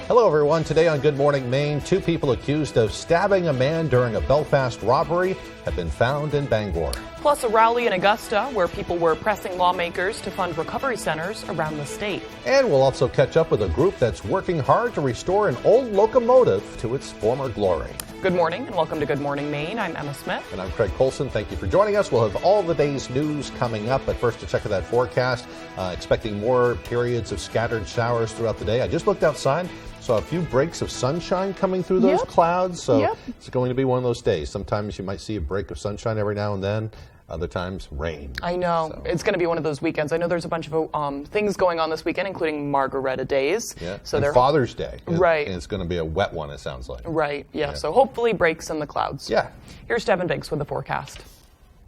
Hello, everyone. Today on Good Morning Maine, two people accused of stabbing a man during a Belfast robbery have been found in Bangor. Plus a rally in Augusta where people were pressing lawmakers to fund recovery centers around the state. And we'll also catch up with a group that's working hard to restore an old locomotive to its former glory. Good morning and welcome to Good Morning Maine. I'm Emma Smith. And I'm Craig Colson. Thank you for joining us. We'll have all the day's news coming up, but first to check out that forecast. Expecting more periods of scattered showers throughout the day. I just looked outside. Saw a few breaks of sunshine coming through those clouds, so it's going to be one of those days. Sometimes you might see a break of sunshine every now and then, other times rain. I know. So. It's going to be one of those weekends. I know there's a bunch of things going on this weekend, including Margaretta Days. Yeah, so and Father's Day. Right. And it's going to be a wet one, it sounds like. Right, yeah. So hopefully breaks in the clouds. Yeah. Here's Devin Biggs with the forecast.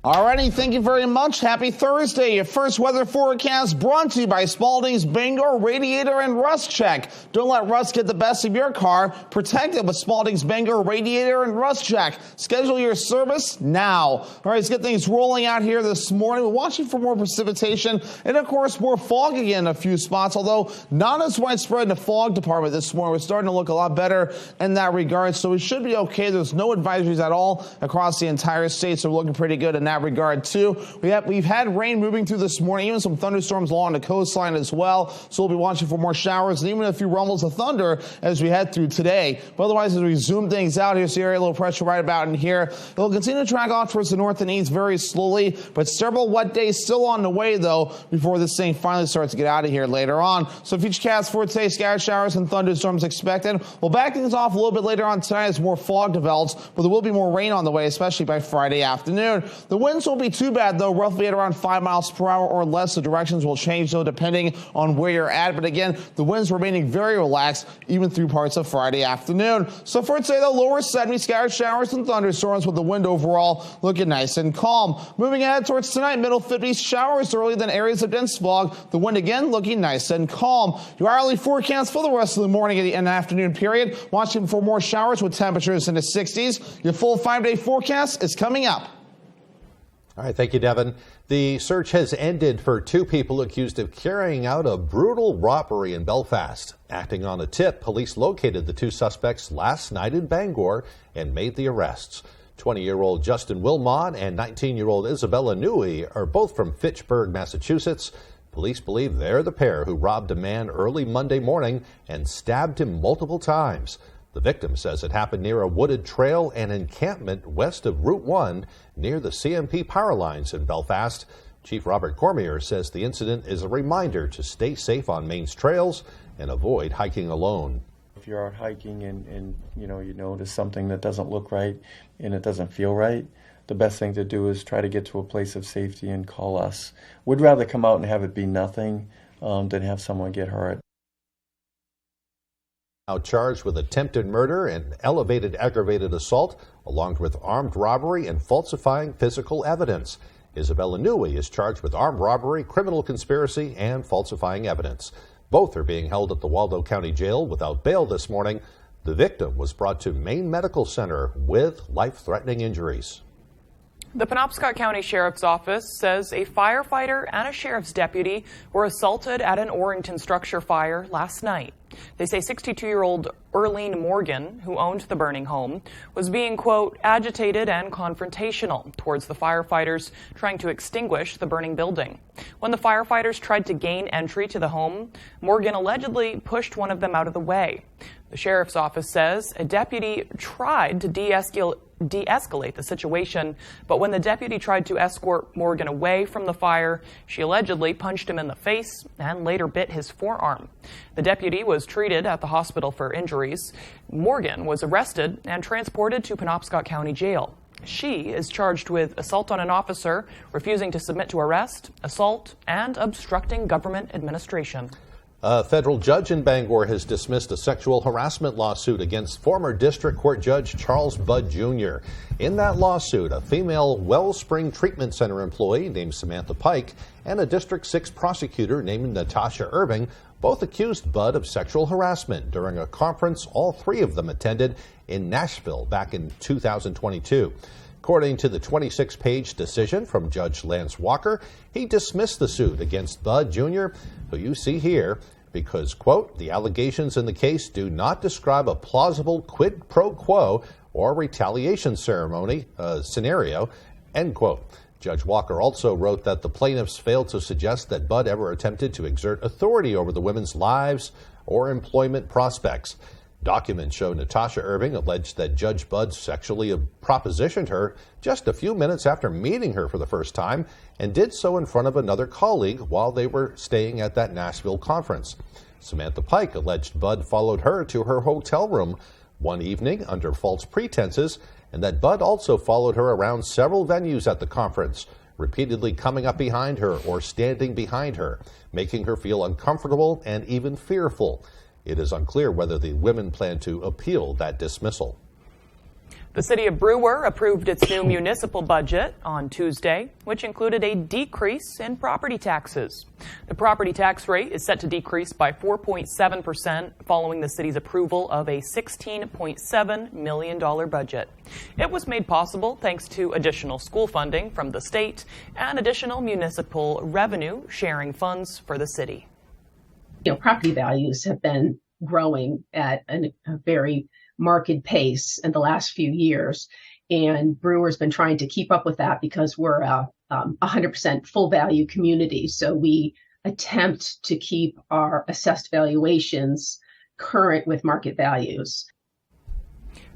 Alrighty, thank you very much. Happy Thursday. Your first weather forecast brought to you by Spalding's Bangor Radiator and Rust Check. Don't let rust get the best of your car. Protect it with Spalding's Bangor Radiator and Rust Check. Schedule your service now. All right, let's get things rolling out here this morning. We're watching for more precipitation and, of course, more fog again in a few spots, although not as widespread in the fog department this morning. We're starting to look a lot better in that regard, so we should be okay. There's no advisories at all across the entire state, so we're looking pretty good in that regard too. We've had rain moving through this morning, even some thunderstorms along the coastline as well. So we'll be watching for more showers and even a few rumbles of thunder as we head through today. But otherwise, as we zoom things out, here's the area low pressure right about in here. It'll continue to track off towards the north and east very slowly, but several wet days still on the way though before this thing finally starts to get out of here later on. So futurecast for today, scattered showers and thunderstorms expected. We'll back things off a little bit later on tonight as more fog develops, but there will be more rain on the way, especially by Friday afternoon. The winds won't be too bad, though, roughly at around 5 miles per hour or less. The directions will change, though, depending on where you're at. But again, the winds remaining very relaxed, even through parts of Friday afternoon. So for today, the lower 70s, scattered showers and thunderstorms with the wind overall looking nice and calm. Moving ahead towards tonight, middle 50s, showers early, then areas of dense fog. The wind again looking nice and calm. Your hourly forecast for the rest of the morning and afternoon period. Watching for more showers with temperatures in the 60s. Your full 5-day forecast is coming up. All right, thank you, Devin. The search has ended for two people accused of carrying out a brutal robbery in Belfast. Acting on a tip, police located the two suspects last night in Bangor and made the arrests. 20-year-old Justin Wilmot and 19-year-old Isabella Newey are both from Fitchburg, Massachusetts. Police believe they're the pair who robbed a man early Monday morning and stabbed him multiple times. The victim says it happened near a wooded trail and encampment west of Route 1 near the CMP power lines in Belfast. Chief Robert Cormier says the incident is a reminder to stay safe on Maine's trails and avoid hiking alone. If you're out hiking and you notice something that doesn't look right and it doesn't feel right, the best thing to do is try to get to a place of safety and call us. We'd rather come out and have it be nothing than have someone get hurt. Now charged with attempted murder and elevated aggravated assault, along with armed robbery and falsifying physical evidence. Isabella Newey is charged with armed robbery, criminal conspiracy, and falsifying evidence. Both are being held at the Waldo County Jail without bail this morning. The victim was brought to Maine Medical Center with life-threatening injuries. The Penobscot County Sheriff's Office says a firefighter and a sheriff's deputy were assaulted at an Orrington structure fire last night. They say 62-year-old Erlene Morgan, who owned the burning home, was being, quote, agitated and confrontational towards the firefighters trying to extinguish the burning building. When the firefighters tried to gain entry to the home, Morgan allegedly pushed one of them out of the way. The sheriff's office says a deputy tried to de-escalate the situation, but when the deputy tried to escort Morgan away from the fire, she allegedly punched him in the face and later bit his forearm. The deputy was treated at the hospital for injuries. Morgan was arrested and transported to Penobscot County Jail. She is charged with assault on an officer, refusing to submit to arrest, assault, and obstructing government administration. A federal judge in Bangor has dismissed a sexual harassment lawsuit against former District Court Judge Charles Budd Jr. In that lawsuit, a female Wellspring Treatment Center employee named Samantha Pike and a District 6 prosecutor named Natasha Irving both accused Budd of sexual harassment during a conference all three of them attended in Nashville back in 2022. According to the 26-page decision from Judge Lance Walker, he dismissed the suit against Budd Jr., who you see here, because, quote, the allegations in the case do not describe a plausible quid pro quo or retaliation scenario, end quote. Judge Walker also wrote that the plaintiffs failed to suggest that Budd ever attempted to exert authority over the women's lives or employment prospects. Documents show Natasha Irving alleged that Judge Budd sexually propositioned her just a few minutes after meeting her for the first time and did so in front of another colleague while they were staying at that Nashville conference. Samantha Pike alleged Budd followed her to her hotel room one evening under false pretenses, and that Budd also followed her around several venues at the conference, repeatedly coming up behind her or standing behind her, making her feel uncomfortable and even fearful. It is unclear whether the women plan to appeal that dismissal. The city of Brewer approved its new municipal budget on Tuesday, which included a decrease in property taxes. The property tax rate is set to decrease by 4.7% following the city's approval of a $16.7 million budget. It was made possible thanks to additional school funding from the state and additional municipal revenue sharing funds for the city. Property values have been growing at a very marked pace in the last few years, and Brewer's been trying to keep up with that because we're a 100% full value community. So we attempt to keep our assessed valuations current with market values.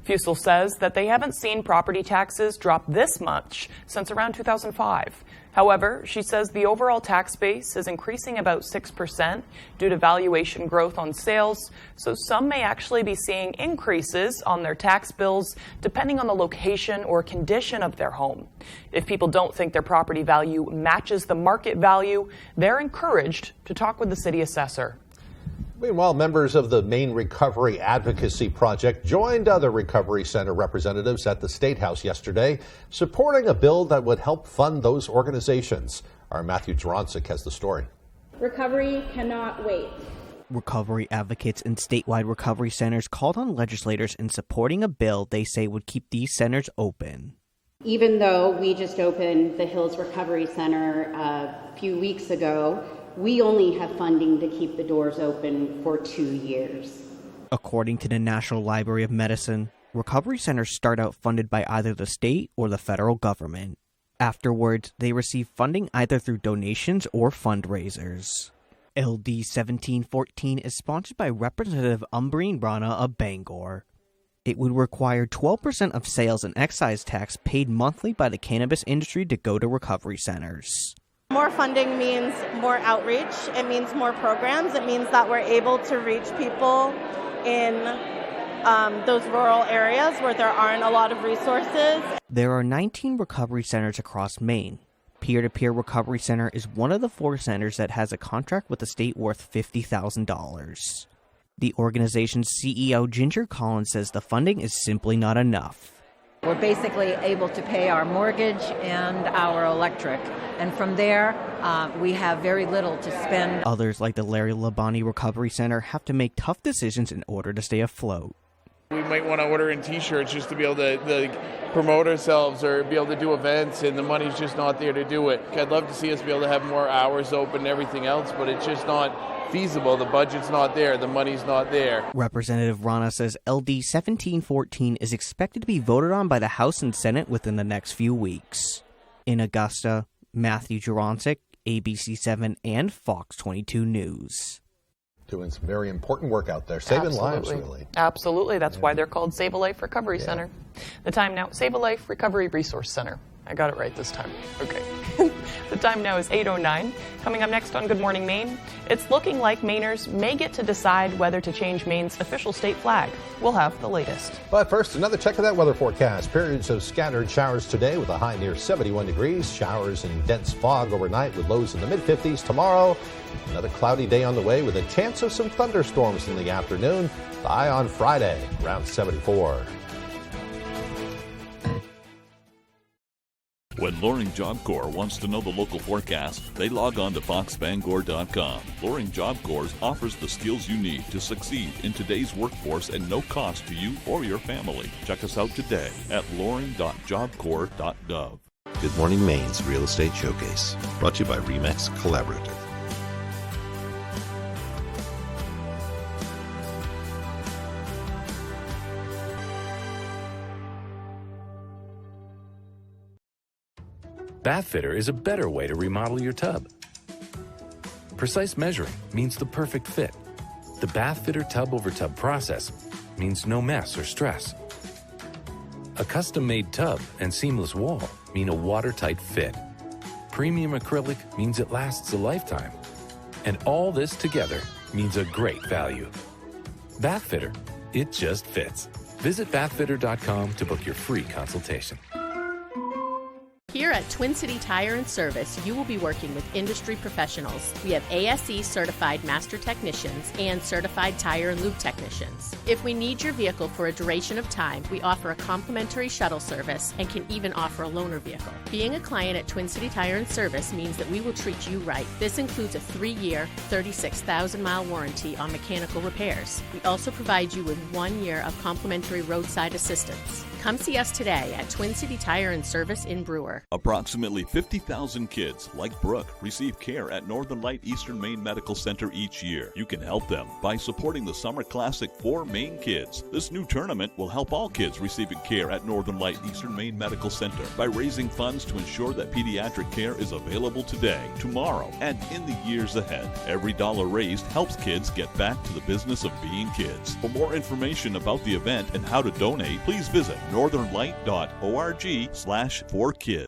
Fusel says that they haven't seen property taxes drop this much since around 2005. However, she says the overall tax base is increasing about 6% due to valuation growth on sales, so some may actually be seeing increases on their tax bills depending on the location or condition of their home. If people don't think their property value matches the market value, they're encouraged to talk with the city assessor. Meanwhile, members of the Maine Recovery Advocacy Project joined other Recovery Center representatives at the State House yesterday, supporting a bill that would help fund those organizations. Our Matthew Jarancic has the story. Recovery cannot wait. Recovery advocates and statewide recovery centers called on legislators in supporting a bill they say would keep these centers open. Even though we just opened the Hills Recovery Center a few weeks ago, we only have funding to keep the doors open for 2 years. According to the National Library of Medicine, recovery centers start out funded by either the state or the federal government. Afterwards, they receive funding either through donations or fundraisers. LD 1714 is sponsored by Representative Umbreen Rana of Bangor. It would require 12% of sales and excise tax paid monthly by the cannabis industry to go to recovery centers. More funding means more outreach. It means more programs. It means that we're able to reach people in those rural areas where there aren't a lot of resources. There are 19 recovery centers across Maine. Peer-to-Peer Recovery Center is one of the 4 centers that has a contract with the state worth $50,000. The organization's CEO, Ginger Collins, says the funding is simply not enough. We're basically able to pay our mortgage and our electric. And from there, we have very little to spend. Others, like the Larry Labonte Recovery Center, have to make tough decisions in order to stay afloat. We might want to order in T-shirts just to be able to promote ourselves or be able to do events, and the money's just not there to do it. I'd love to see us be able to have more hours open and everything else, but it's just not feasible. The budget's not there. The money's not there. Representative Rana says LD 1714 is expected to be voted on by the House and Senate within the next few weeks. In Augusta, Matthew Jarancic, ABC7 and Fox 22 News. Doing some very important work out there, saving lives, really. Absolutely. That's why they're called Save a Life Recovery Center. The time now, Save a Life Recovery Resource Center. I got it right this time. Okay. The time now is 8:09. Coming up next on Good Morning Maine, it's looking like Mainers may get to decide whether to change Maine's official state flag. We'll have the latest. But first, another check of that weather forecast. Periods of scattered showers today with a high near 71 degrees. Showers and dense fog overnight with lows in the mid-50s tomorrow. Another cloudy day on the way with a chance of some thunderstorms in the afternoon. The high on Friday, around 74. When Loring Job Corps wants to know the local forecast, they log on to foxbangor.com. Loring Job Corps offers the skills you need to succeed in today's workforce at no cost to you or your family. Check us out today at loring.jobcorps.gov. Good Morning Maine's Real Estate Showcase, brought to you by RE/MAX Collaborative. Bath Fitter is a better way to remodel your tub. Precise measuring means the perfect fit. The Bath Fitter tub-over-tub process means no mess or stress. A custom-made tub and seamless wall mean a watertight fit. Premium acrylic means it lasts a lifetime. And all this together means a great value. Bath Fitter, it just fits. Visit bathfitter.com to book your free consultation. Here at Twin City Tire and Service, you will be working with industry professionals. We have ASE certified master technicians and certified tire and lube technicians. If we need your vehicle for a duration of time, we offer a complimentary shuttle service and can even offer a loaner vehicle. Being a client at Twin City Tire and Service means that we will treat you right. This includes a 3-year, 36,000-mile warranty on mechanical repairs. We also provide you with 1 year of complimentary roadside assistance. Come see us today at Twin City Tire and Service in Brewer. Approximately 50,000 kids like Brooke receive care at Northern Light Eastern Maine Medical Center each year. You can help them by supporting the Summer Classic for Maine Kids. This new tournament will help all kids receiving care at Northern Light Eastern Maine Medical Center by raising funds to ensure that pediatric care is available today, tomorrow, and in the years ahead. Every dollar raised helps kids get back to the business of being kids. For more information about the event and how to donate, please visit northernlight.org/4kids.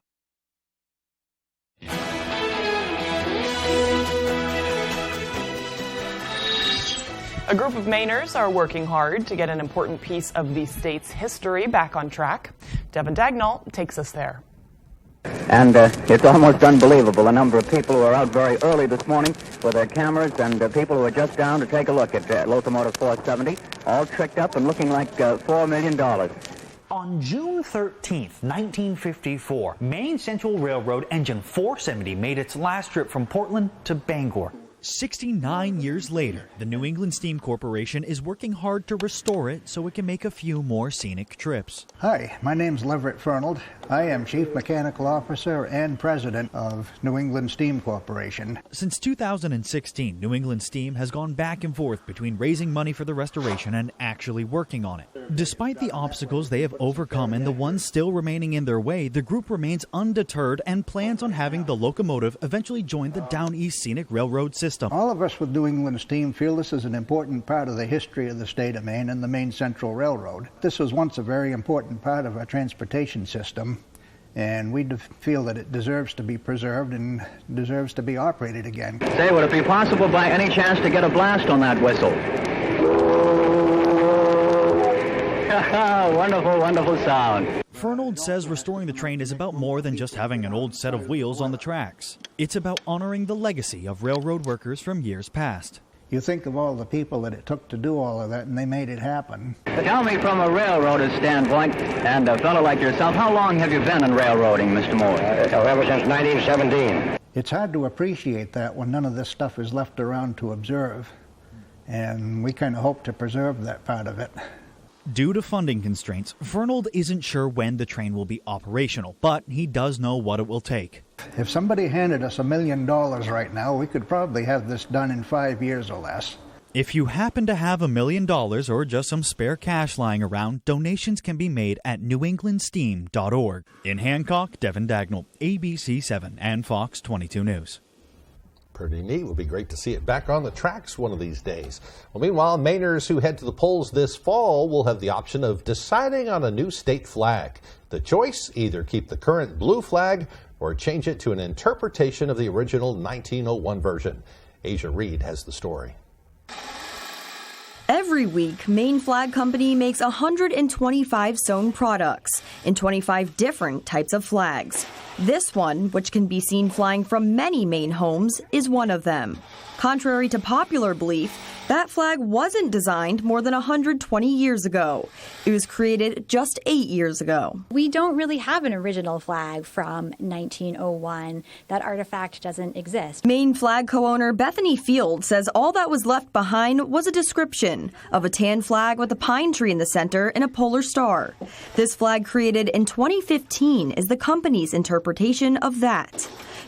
A group of Mainers are working hard to get an important piece of the state's history back on track. Devin Dagnall takes us there. And it's almost unbelievable, the number of people who are out very early this morning with their cameras and people who are just down to take a look at Locomotive 470, all tricked up and looking like $4 million. On June 13th, 1954, Maine Central Railroad Engine 470 made its last trip from Portland to Bangor. 69 years later, the New England Steam Corporation is working hard to restore it so it can make a few more scenic trips. Hi, my name's Leverett Fernald. I am Chief Mechanical Officer and President of New England Steam Corporation. Since 2016, New England Steam has gone back and forth between raising money for the restoration and actually working on it. Despite the obstacles they have overcome and the ones still remaining in their way, the group remains undeterred and plans on having the locomotive eventually join the Down East Scenic Railroad system. All of us with New England Steam feel this is an important part of the history of the state of Maine and the Maine Central Railroad. This was once a very important part of our transportation system, and we feel that it deserves to be preserved and deserves to be operated again. Say, would it be possible by any chance to get a blast on that whistle? Wonderful, wonderful sound. Fernald says restoring the train is about more than just having an old set of wheels on the tracks. It's about honoring the legacy of railroad workers from years past. You think of all the people that it took to do all of that, and they made it happen. Tell me from a railroader's standpoint, and a fellow like yourself, how long have you been in railroading, Mr. Moore? Ever since 1917. It's hard to appreciate that when none of this stuff is left around to observe, and we kind of hope to preserve that part of it. Due to funding constraints, Fernald isn't sure when the train will be operational, but he does know what it will take. If somebody handed us $1 million right now, we could probably have this done in 5 years or less. If you happen to have $1 million or just some spare cash lying around, donations can be made at newenglandsteam.org. In Hancock, Devin Dagnall, ABC 7 and Fox 22 News. Pretty neat. It would be great to see it back on the tracks one of these days. Well, meanwhile, Mainers who head to the polls this fall will have the option of deciding on a new state flag. The choice, either keep the current blue flag or change it to an interpretation of the original 1901 version. Asia Reed has the story. Every week, Maine Flag Company makes 125 sewn products in 25 different types of flags. This one, which can be seen flying from many Maine homes, is one of them. Contrary to popular belief, that flag wasn't designed more than 120 years ago. It was created just 8 years ago. We don't really have an original flag from 1901. That artifact doesn't exist. Maine Flag co-owner Bethany Field says all that was left behind was a description of a tan flag with a pine tree in the center and a polar star. This flag, created in 2015, is the company's interpretation of that.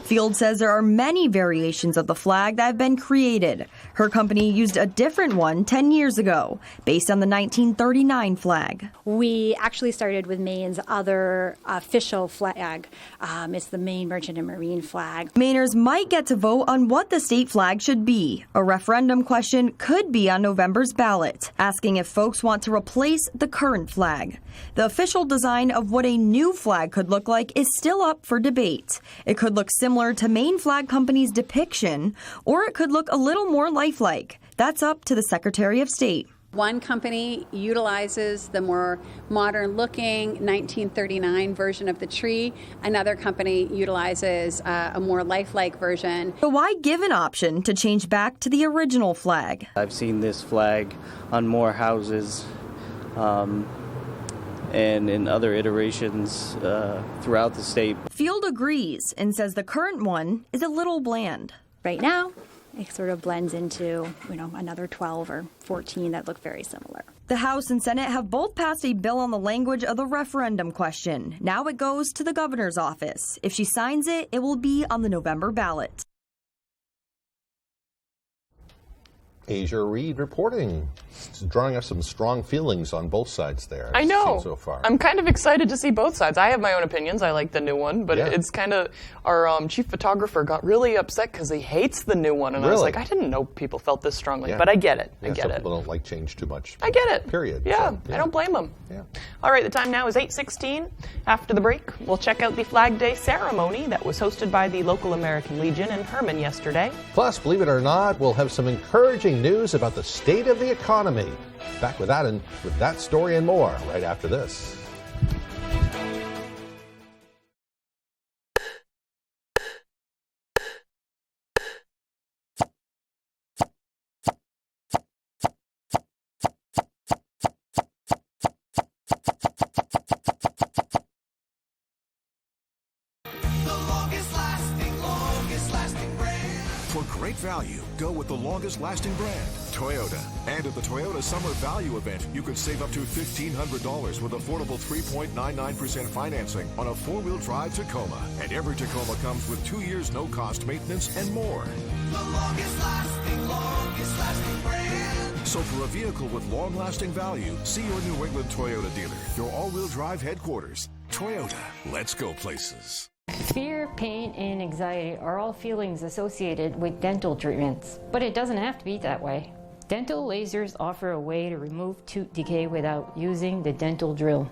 Field says there are many variations of the flag that have been created. Her company used a different one 10 years ago, based on the 1939 flag. We actually started with Maine's other official flag. It's the Maine Merchant and Marine flag. Mainers might get to vote on what the state flag should be. A referendum question could be on November's ballot, asking if folks want to replace the current flag. The official design of what a new flag could look like is still up for debate. It could look similar to Maine Flag Company's depiction, or it could look a little more lifelike. That's up to the Secretary of State. One company utilizes the more modern-looking 1939 version of the tree. Another company utilizes a more lifelike version. So why give an option to change back to the original flag? I've seen this flag on more houses and in other iterations throughout the state. Field agrees and says the current one is a little bland. Right now, it sort of blends into, another 12 or 14 that look very similar. The House and Senate have both passed a bill on the language of the referendum question. Now it goes to the governor's office. If she signs it, it will be on the November ballot. Asia Reed reporting, drawing us some strong feelings on both sides there. I know. So far. I'm kind of excited to see both sides. I have my own opinions. I like the new one, but it's kind of, our chief photographer got really upset because he hates the new one. And I was like, I didn't know people felt this strongly, but I get it. I get it. People don't like change too much. I get it. Period. Yeah, I don't blame them. Yeah. All right, the time now is 8:16. After the break, we'll check out the Flag Day ceremony that was hosted by the local American Legion in Herman yesterday. Plus, believe it or not, we'll have some encouraging news about the state of the economy. Back with that and with that story and more right after this. For great value, go with the longest lasting brand, Toyota. And at the Toyota Summer Value Event, you could save up to $1,500 with affordable 3.99% financing on a four-wheel drive Tacoma. And every Tacoma comes with 2 years no-cost maintenance and more. The longest lasting brand. So for a vehicle with long-lasting value, see your New England Toyota dealer, your all-wheel drive headquarters. Toyota, let's go places. Fear, pain, and anxiety are all feelings associated with dental treatments, but it doesn't have to be that way. Dental lasers offer a way to remove tooth decay without using the dental drill.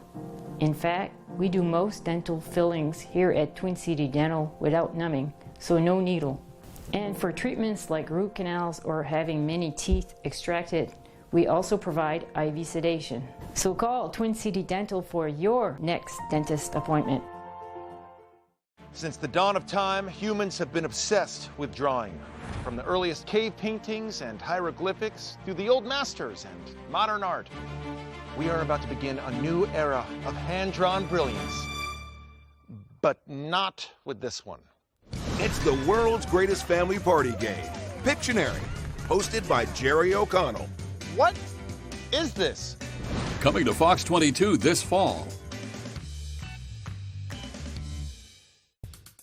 In fact, we do most dental fillings here at Twin City Dental without numbing, so no needle. And for treatments like root canals or having many teeth extracted, we also provide IV sedation. So call Twin City Dental for your next dentist appointment. Since the dawn of time, humans have been obsessed with drawing. From the earliest cave paintings and hieroglyphics to the old masters and modern art. We are about to begin a new era of hand-drawn brilliance. But not with this one. It's the world's greatest family party game, Pictionary, hosted by Jerry O'Connell. What is this? Coming to Fox 22 this fall.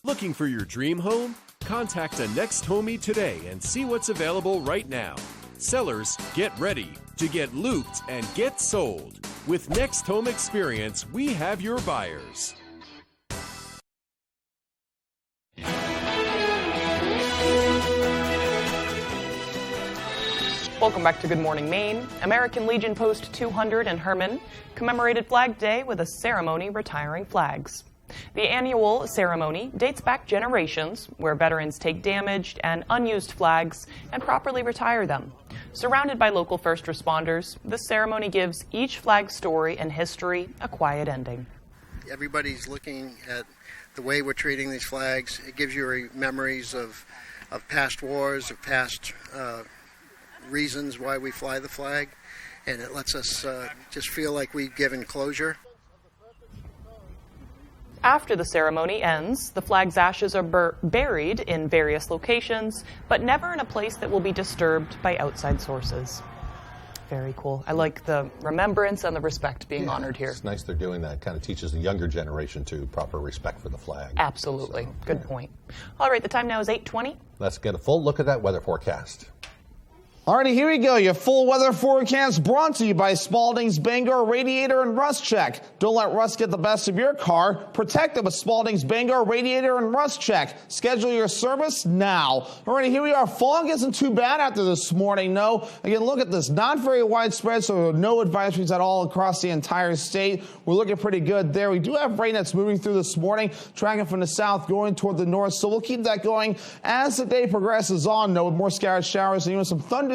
Looking for your dream home? Contact a Next Homie today and see what's available right now. Sellers, get ready to get looped and get sold. With Next Home Experience, we have your buyers. Welcome back to Good Morning Maine. American Legion Post 200 in Herman commemorated Flag Day with a ceremony retiring flags. The annual ceremony dates back generations, where veterans take damaged and unused flags and properly retire them. Surrounded by local first responders, this ceremony gives each flag story and history a quiet ending. Everybody's looking at the way we're treating these flags. It gives you memories of past wars, of past reasons why we fly the flag, and it lets us just feel like we've given closure. After the ceremony ends, the flag's ashes are buried in various locations, but never in a place that will be disturbed by outside sources. Very cool. I like the remembrance and the respect being honored here. It's nice they're doing that. Kind of teaches the younger generation to proper respect for the flag. Absolutely. Good point. All right, the time now is 8:20. Let's get a full look at that weather forecast. Alrighty, here we go. Your full weather forecast brought to you by Spalding's Bangor Radiator and Rust Check. Don't let rust get the best of your car. Protect it with Spalding's Bangor Radiator and Rust Check. Schedule your service now. Alrighty, here we are. Fog isn't too bad after this morning, no. Again, look at this. Not very widespread, so no advisories at all across the entire state. We're looking pretty good there. We do have rain that's moving through this morning, tracking from the south, going toward the north, so we'll keep that going as the day progresses on, though, with more scattered showers and even some thunderstorms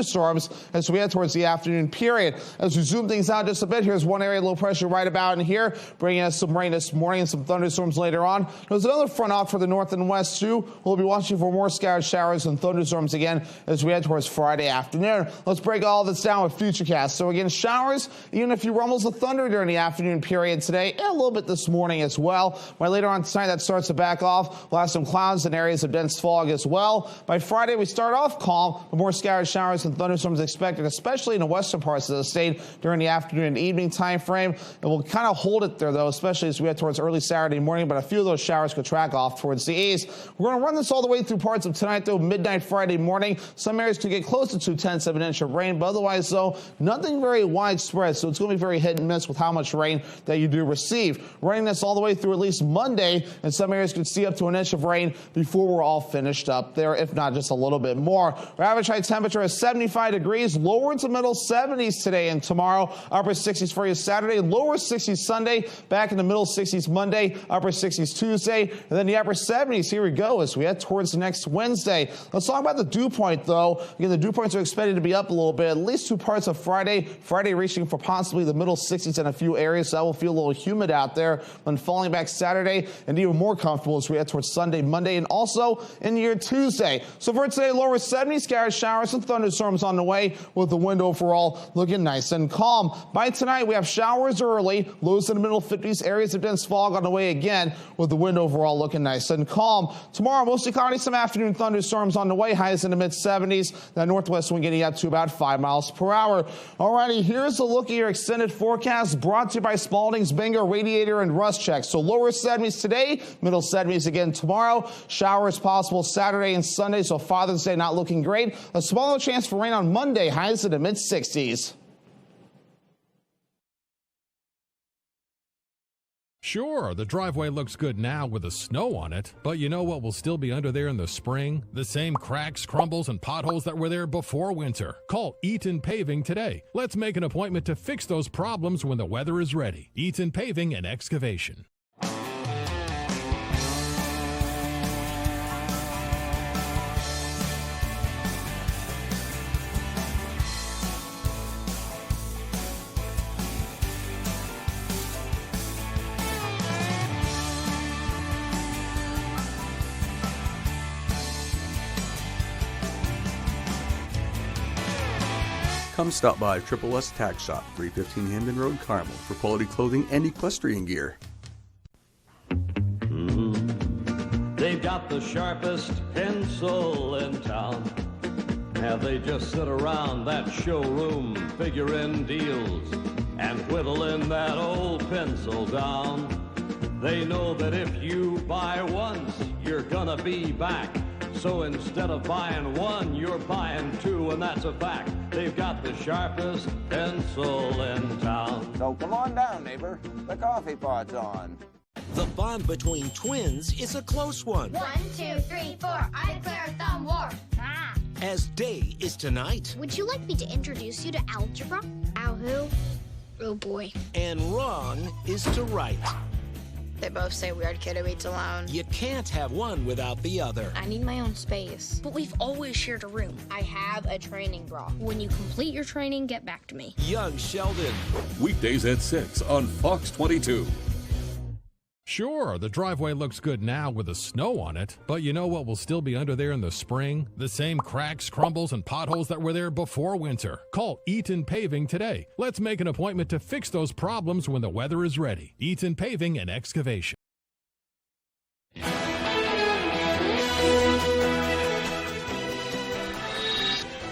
as we head towards the afternoon period. As we zoom things out just a bit, here's one area of low pressure right about in here, bringing us some rain this morning and some thunderstorms later on. There's another front off for the north and west, too. We'll be watching for more scattered showers and thunderstorms again as we head towards Friday afternoon. Let's break all this down with Futurecast. So again, showers, even a few rumbles of thunder during the afternoon period today, and a little bit this morning as well. By later on tonight, that starts to back off. We'll have some clouds and areas of dense fog as well. By Friday, we start off calm, with more scattered showers and thunderstorms expected, especially in the western parts of the state during the afternoon and evening time frame. And we'll kind of hold it there, though, especially as we head towards early Saturday morning, but a few of those showers could track off towards the east. We're going to run this all the way through parts of tonight, though, midnight Friday morning. Some areas could get close to 0.2 of an inch of rain, but otherwise, though, nothing very widespread, so it's going to be very hit and miss with how much rain that you do receive. Running this all the way through at least Monday, and some areas could see up to an inch of rain before we're all finished up there, if not just a little bit more. Our average high temperature is 75 degrees, lower to middle 70s today and tomorrow, upper 60s for you Saturday, lower 60s Sunday, back in the middle 60s Monday, upper 60s Tuesday, and then the upper 70s. Here we go as we head towards next Wednesday. Let's talk about the dew point, though. Again, the dew points are expected to be up a little bit, at least two parts of Friday. Friday reaching for possibly the middle 60s in a few areas, so that will feel a little humid out there. Then falling back Saturday and even more comfortable as we head towards Sunday, Monday, and also in your Tuesday. So for today, lower 70s, scattered showers and thunderstorms on the way, with the wind overall looking nice and calm. By tonight, we have showers early, lows in the middle 50s, areas of dense fog on the way again, with the wind overall looking nice and calm. Tomorrow, mostly cloudy, some afternoon thunderstorms on the way, highs in the mid 70s. That northwest wind getting up to about 5 miles per hour. Alrighty, here's a look at your extended forecast brought to you by Spalding's Bangor Radiator and Rust Check. So lower 70s today, middle 70s again tomorrow. Showers possible Saturday and Sunday, so Father's Day not looking great. A smaller chance for rain on Monday, highs in the mid 60s. Sure, the driveway looks good now with the snow on it, but you know what will still be under there in the spring? The same cracks, crumbles, and potholes that were there before winter. Call Eaton Paving today. Let's make an appointment to fix those problems when the weather is ready. Eaton Paving and Excavation. Come stop by Triple S Tack Shop, 315 Hamden Road, Carmel, for quality clothing and equestrian gear. They've got the sharpest pencil in town. Now they just sit around that showroom figuring deals and whittling that old pencil down. They know that if you buy once, you're gonna be back. So instead of buying one, you're buying two, and that's a fact. They've got the sharpest pencil in town. So come on down, neighbor. The coffee pot's on. The bond between twins is a close one. 1, 2, 3, 4. I declare a thumb war. As day is tonight. Would you like me to introduce you to algebra? Al who? Oh boy. And wrong is to right. They both say weird kid who eats alone. You can't have one without the other. I need my own space. But we've always shared a room. I have a training bra. When you complete your training, get back to me. Young Sheldon. Weekdays at 6 on Fox 22. Sure, the driveway looks good now with the snow on it, but you know what will still be under there in the spring? The same cracks, crumbles, and potholes that were there before winter. Call Eaton Paving today. Let's make an appointment to fix those problems when the weather is ready. Eaton Paving and Excavation.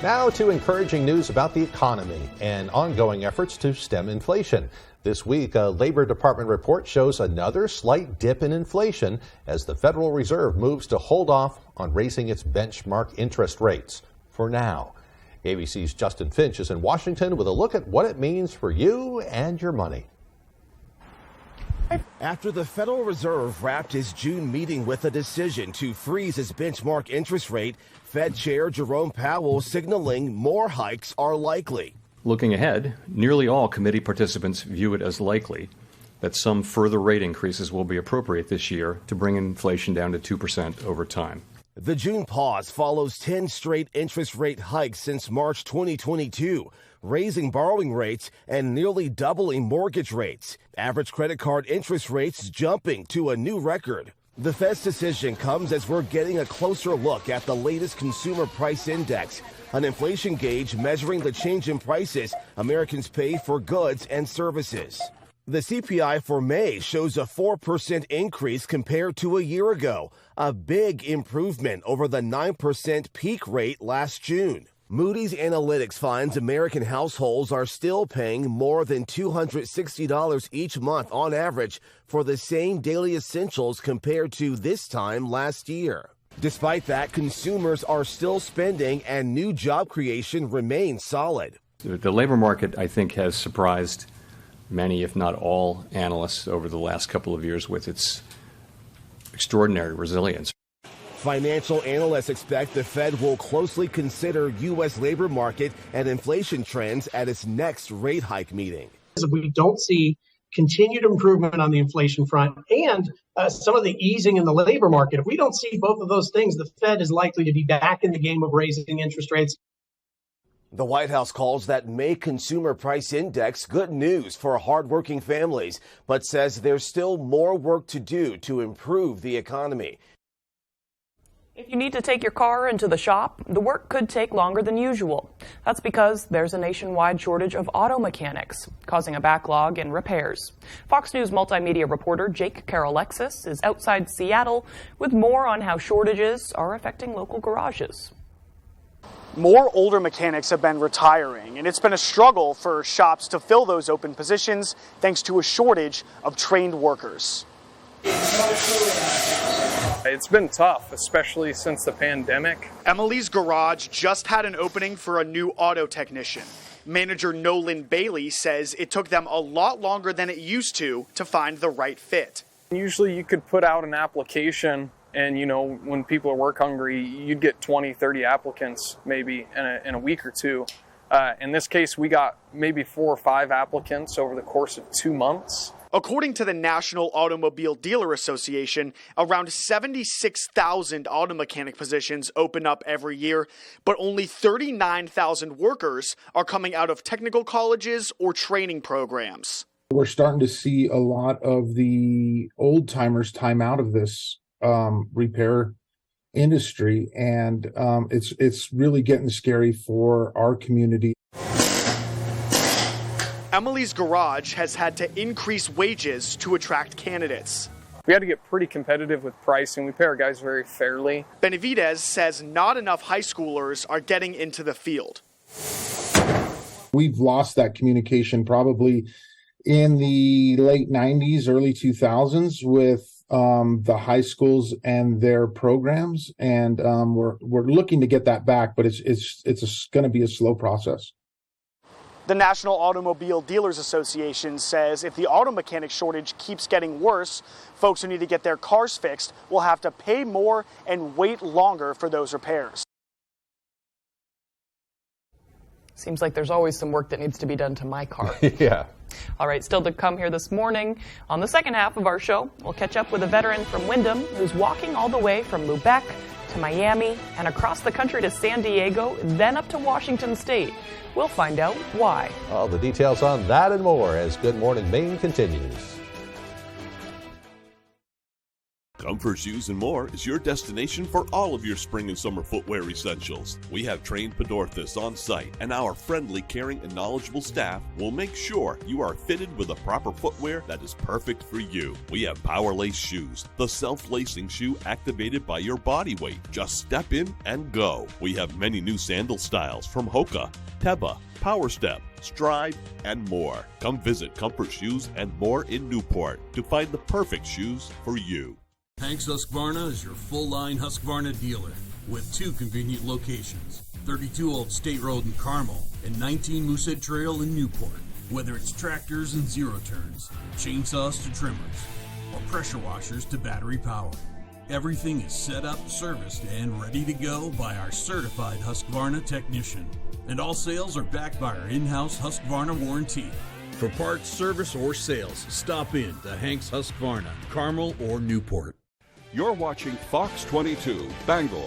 Now to encouraging news about the economy and ongoing efforts to stem inflation. This week, a Labor Department report shows another slight dip in inflation as the Federal Reserve moves to hold off on raising its benchmark interest rates for now. ABC's Justin Finch is in Washington with a look at what it means for you and your money. After the Federal Reserve wrapped its June meeting with a decision to freeze its benchmark interest rate, Fed Chair Jerome Powell signaling more hikes are likely. Looking ahead, nearly all committee participants view it as likely that some further rate increases will be appropriate this year to bring inflation down to 2% over time. The June pause follows 10 straight interest rate hikes since March 2022, raising borrowing rates and nearly doubling mortgage rates. Average credit card interest rates jumping to a new record. The Fed's decision comes as we're getting a closer look at the latest consumer price index, an inflation gauge measuring the change in prices Americans pay for goods and services. The CPI for May shows a 4% increase compared to a year ago, a big improvement over the 9% peak rate last June. Moody's Analytics finds American households are still paying more than $260 each month on average for the same daily essentials compared to this time last year. Despite that, consumers are still spending and new job creation remains solid. The labor market, I think, has surprised many, if not all, analysts over the last couple of years with its extraordinary resilience. Financial analysts expect the Fed will closely consider U.S. labor market and inflation trends at its next rate hike meeting. If we don't see continued improvement on the inflation front and some of the easing in the labor market, if we don't see both of those things, the Fed is likely to be back in the game of raising interest rates. The White House calls that May Consumer Price Index good news for hardworking families, but says there's still more work to do to improve the economy. If you need to take your car into the shop, the work could take longer than usual. That's because there's a nationwide shortage of auto mechanics, causing a backlog in repairs. Fox News multimedia reporter Jake Carolexis is outside Seattle with more on how shortages are affecting local garages. More older mechanics have been retiring, and it's been a struggle for shops to fill those open positions thanks to a shortage of trained workers. It's been tough, especially since the pandemic. Emily's Garage just had an opening for a new auto technician. Manager Nolan Bailey says it took them a lot longer than it used to find the right fit. Usually you could put out an application and, when people are work hungry, you'd get 20, 30 applicants maybe in a week or two. In this case, we got maybe 4 or 5 applicants over the course of 2 months. According to the National Automobile Dealer Association, around 76,000 auto mechanic positions open up every year, but only 39,000 workers are coming out of technical colleges or training programs. We're starting to see a lot of the old timers time out of this repair industry, and it's really getting scary for our community. Emily's Garage has had to increase wages to attract candidates. We had to get pretty competitive with pricing. We pay our guys very fairly. Benavidez says not enough high schoolers are getting into the field. We've lost that communication probably in the late 90s, early 2000s with the high schools and their programs, and we're looking to get that back, but it's going to be a slow process. The National Automobile Dealers Association says if the auto mechanic shortage keeps getting worse, folks who need to get their cars fixed will have to pay more and wait longer for those repairs. Seems like there's always some work that needs to be done to my car. Yeah. All right, still to come here this morning. On the second half of our show, we'll catch up with a veteran from Wyndham who's walking all the way from Lubec to Miami and across the country to San Diego, then up to Washington State. We'll find out why. All the details on that and more as Good Morning Maine continues. Comfort Shoes and More is your destination for all of your spring and summer footwear essentials. We have trained podorthists on site, and our friendly, caring, and knowledgeable staff will make sure you are fitted with the proper footwear that is perfect for you. We have Power Lace Shoes, the self-lacing shoe activated by your body weight. Just step in and go. We have many new sandal styles from Hoka, Teva, Power Step, Stride, and more. Come visit Comfort Shoes and More in Newport to find the perfect shoes for you. Hanks Husqvarna is your full-line Husqvarna dealer with 2 convenient locations, 32 Old State Road in Carmel and 19 Moosehead Trail in Newport. Whether it's tractors and zero turns, chainsaws to trimmers, or pressure washers to battery power, everything is set up, serviced, and ready to go by our certified Husqvarna technician. And all sales are backed by our in-house Husqvarna warranty. For parts, service, or sales, stop in to Hanks Husqvarna, Carmel, or Newport. You're watching Fox 22, Bangor.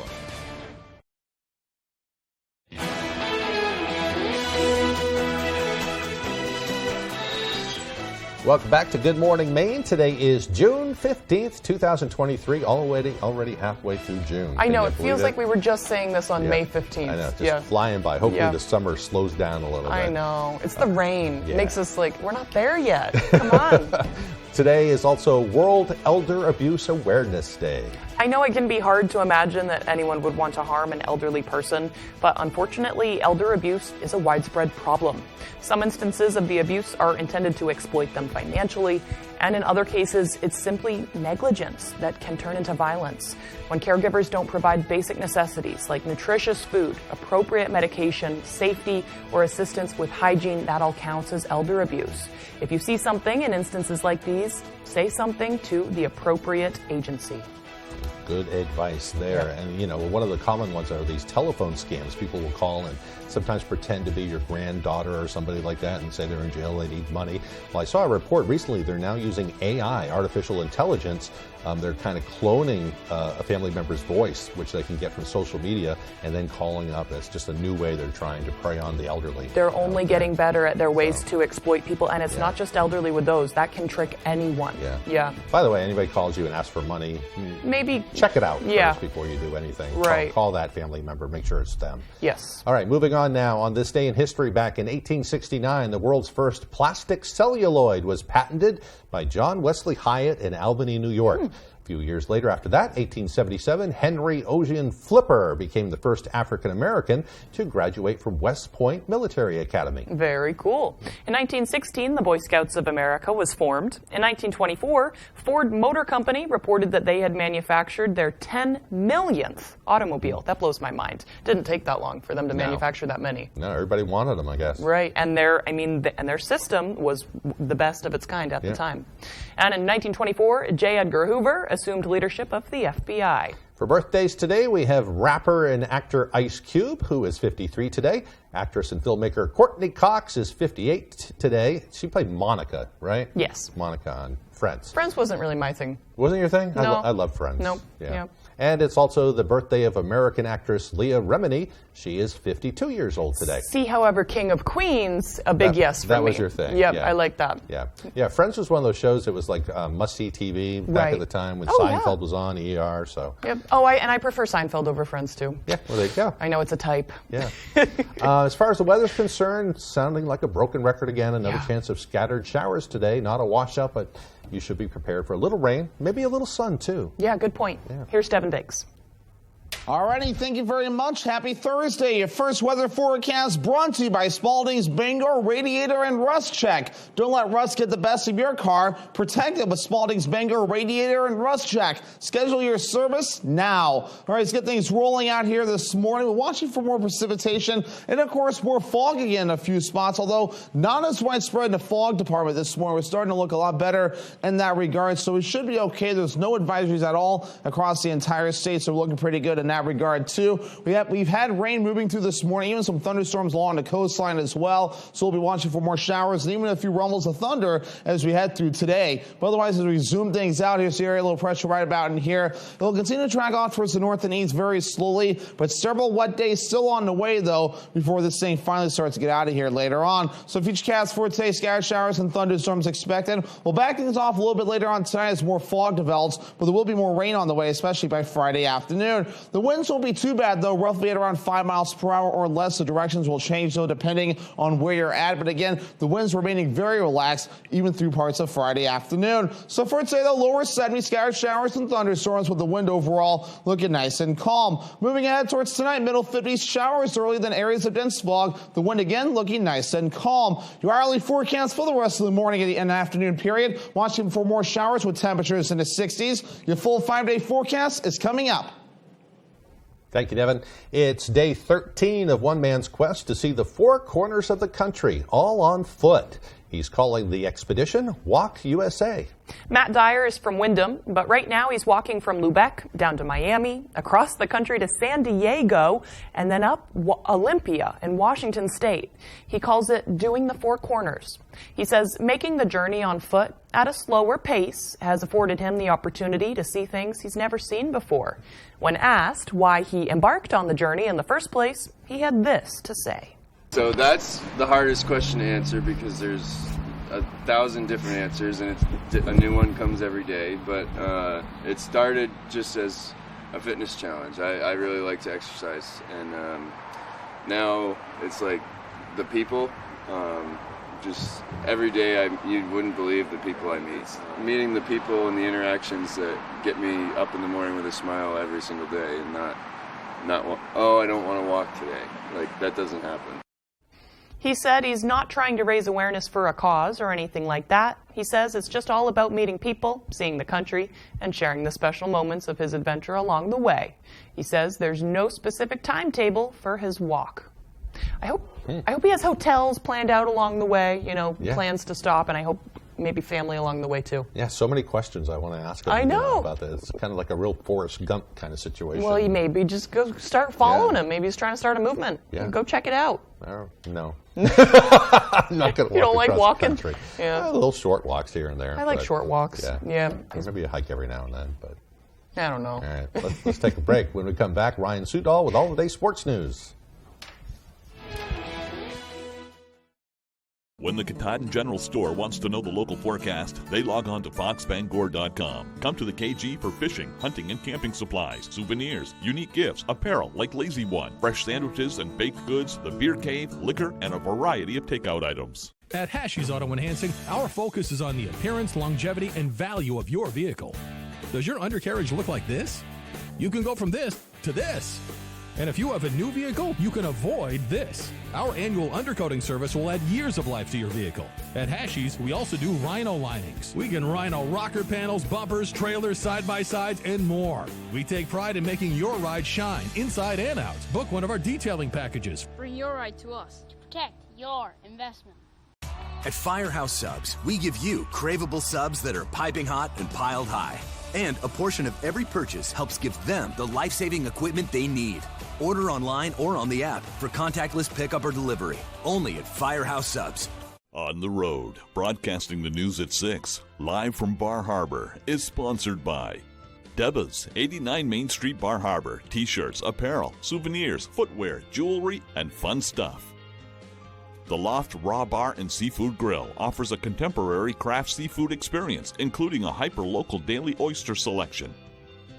Welcome back to Good Morning Maine. Today is June 15th, 2023, already halfway through June. I know, it feels like we were just saying this on May 15th. I know, just flying by. Hopefully the summer slows down a little bit. I know. It's the rain. It makes us like, we're not there yet. Come on. Today is also World Elder Abuse Awareness Day. I know it can be hard to imagine that anyone would want to harm an elderly person, but unfortunately, elder abuse is a widespread problem. Some instances of the abuse are intended to exploit them financially, and in other cases, it's simply negligence that can turn into violence. When caregivers don't provide basic necessities like nutritious food, appropriate medication, safety, or assistance with hygiene, that all counts as elder abuse. If you see something in instances like these, say something to the appropriate agency. Good advice there. Yeah. And, you know, one of the common ones are these telephone scams. People will call and sometimes pretend to be your granddaughter or somebody like that and say they're in jail, they need money. Well, I saw a report recently, they're now using AI, artificial intelligence. They're kind of cloning a family member's voice, which they can get from social media, and then calling up. It's just a new way they're trying to prey on the elderly. They're only getting better at their ways to exploit people, and it's not just elderly with those. That can trick anyone. Yeah. By the way, anybody calls you and asks for money, maybe check it out first before you do anything. Right. Call that family member. Make sure it's them. Yes. All right, moving on now. On this day in history, back in 1869, the world's first plastic celluloid was patented by John Wesley Hyatt in Albany, New York. A few years later after that, 1877, Henry Ocean Flipper became the first African-American to graduate from West Point Military Academy. Very cool. In 1916, the Boy Scouts of America was formed. In 1924, Ford Motor Company reported that they had manufactured their 10 millionth automobile. That blows my mind. Didn't take that long for them to manufacture that many. No, everybody wanted them, I guess. Right, and their system was the best of its kind at the time. And in 1924, J. Edgar Hoover assumed leadership of the FBI. For birthdays today, we have rapper and actor Ice Cube, who is 53 today. Actress and filmmaker Courtney Cox is 58 today. She played Monica, right? Yes. Monica on Friends. Friends wasn't really my thing. Wasn't your thing? No. I love Friends. Nope. Yeah. And it's also the birthday of American actress Leah Remini. She is 52 years old today. See, however, King of Queens, a big yes for me. That was your thing. Yep, I like that. Yeah. Friends was one of those shows that was like must-see TV back at the time when Seinfeld was on, ER, so. Yep. Oh, I prefer Seinfeld over Friends, too. Yeah, well, there you go. I know it's a type. Yeah. As far as the weather's concerned, sounding like a broken record again. Another chance of scattered showers today. Not a washout, but you should be prepared for a little rain, maybe a little sun, too. Yeah, good point. Here's Devin Biggs. Alrighty, thank you very much. Happy Thursday. Your first weather forecast brought to you by Spalding's Bangor Radiator and Rust Check. Don't let rust get the best of your car. Protect it with Spalding's Bangor Radiator and Rust Check. Schedule your service now. All right, let's get things rolling out here this morning. We're watching for more precipitation and, of course, more fog again in a few spots, although not as widespread in the fog department this morning. We're starting to look a lot better in that regard, so we should be okay. There's no advisories at all across the entire state, so we're looking pretty good in that that regard too. We've had rain moving through this morning, even some thunderstorms along the coastline as well. So we'll be watching for more showers and even a few rumbles of thunder as we head through today. But otherwise, as we zoom things out, here's the area low pressure right about in here. It'll continue to track off towards the north and east very slowly, but several wet days still on the way though before this thing finally starts to get out of here later on. So futurecast for today, scattered showers and thunderstorms expected. We'll back things off a little bit later on tonight as more fog develops, but there will be more rain on the way, especially by Friday afternoon. The winds won't be too bad though, roughly at around 5 miles per hour or less. The directions will change though depending on where you're at, but again, the winds remaining very relaxed even through parts of Friday afternoon. So for today though, lower 70s, scattered showers and thunderstorms with the wind overall looking nice and calm. Moving ahead towards tonight, middle 50s, showers early, then areas of dense fog. The wind again looking nice and calm. Your hourly forecast for the rest of the morning and afternoon period. Watching for more showers with temperatures in the 60s. Your full 5-day forecast is coming up. Thank you, Devin. It's day 13 of one man's quest to see the four corners of the country, all on foot. He's calling the expedition Walk USA. Matt Dyer is from Wyndham, but right now he's walking from Lubec down to Miami, across the country to San Diego, and then up Olympia in Washington State. He calls it doing the four corners. He says making the journey on foot at a slower pace has afforded him the opportunity to see things he's never seen before. When asked why he embarked on the journey in the first place, he had this to say. So that's the hardest question to answer because there's 1,000 different answers and a new one comes every day. But it started just as a fitness challenge. I really like to exercise, and now it's like the people. Just every day, you wouldn't believe the people I meet. Meeting the people and the interactions that get me up in the morning with a smile every single day, and not oh, I don't want to walk today. Like, that doesn't happen. He said he's not trying to raise awareness for a cause or anything like that. He says it's just all about meeting people, seeing the country, and sharing the special moments of his adventure along the way. He says there's no specific timetable for his walk. I hope he has hotels planned out along the way, plans to stop, and I hope maybe family along the way too. Yeah, so many questions I want to ask him. I know. About this. It's kind of like a real Forrest Gump kind of situation. Well, you maybe just go start following him. Maybe he's trying to start a movement. Yeah. Go check it out. No. I'm not going to walk You don't like across walking? the country. Yeah. Little short walks here and there. I like short walks. Yeah. Maybe a hike every now and then, but I don't know. All right, let's take a break. When we come back, Ryan Sudol with all the day sports news. When the Katahdin General Store wants to know the local forecast, they log on to foxbangor.com. Come to the KG for fishing, hunting, and camping supplies, souvenirs, unique gifts, apparel like Lazy One, fresh sandwiches and baked goods, the beer cave, liquor, and a variety of takeout items. At Hashi's Auto Enhancing, our focus is on the appearance, longevity, and value of your vehicle. Does your undercarriage look like this? You can go from this to this. And if you have a new vehicle, you can avoid this. Our annual undercoating service will add years of life to your vehicle. At Hashi's, we also do Rhino linings. We can Rhino rocker panels, bumpers, trailers, side-by-sides, and more. We take pride in making your ride shine inside and out. Book one of our detailing packages. Bring your ride to us to protect your investment. At Firehouse Subs, we give you craveable subs that are piping hot and piled high. And a portion of every purchase helps give them the life-saving equipment they need. Order online or on the app for contactless pickup or delivery. Only at Firehouse Subs. On the Road, broadcasting the news at 6, live from Bar Harbor, is sponsored by Deba's 89 Main Street Bar Harbor. T-shirts, apparel, souvenirs, footwear, jewelry, and fun stuff. The Loft Raw Bar and Seafood Grill offers a contemporary craft seafood experience, including a hyper-local daily oyster selection.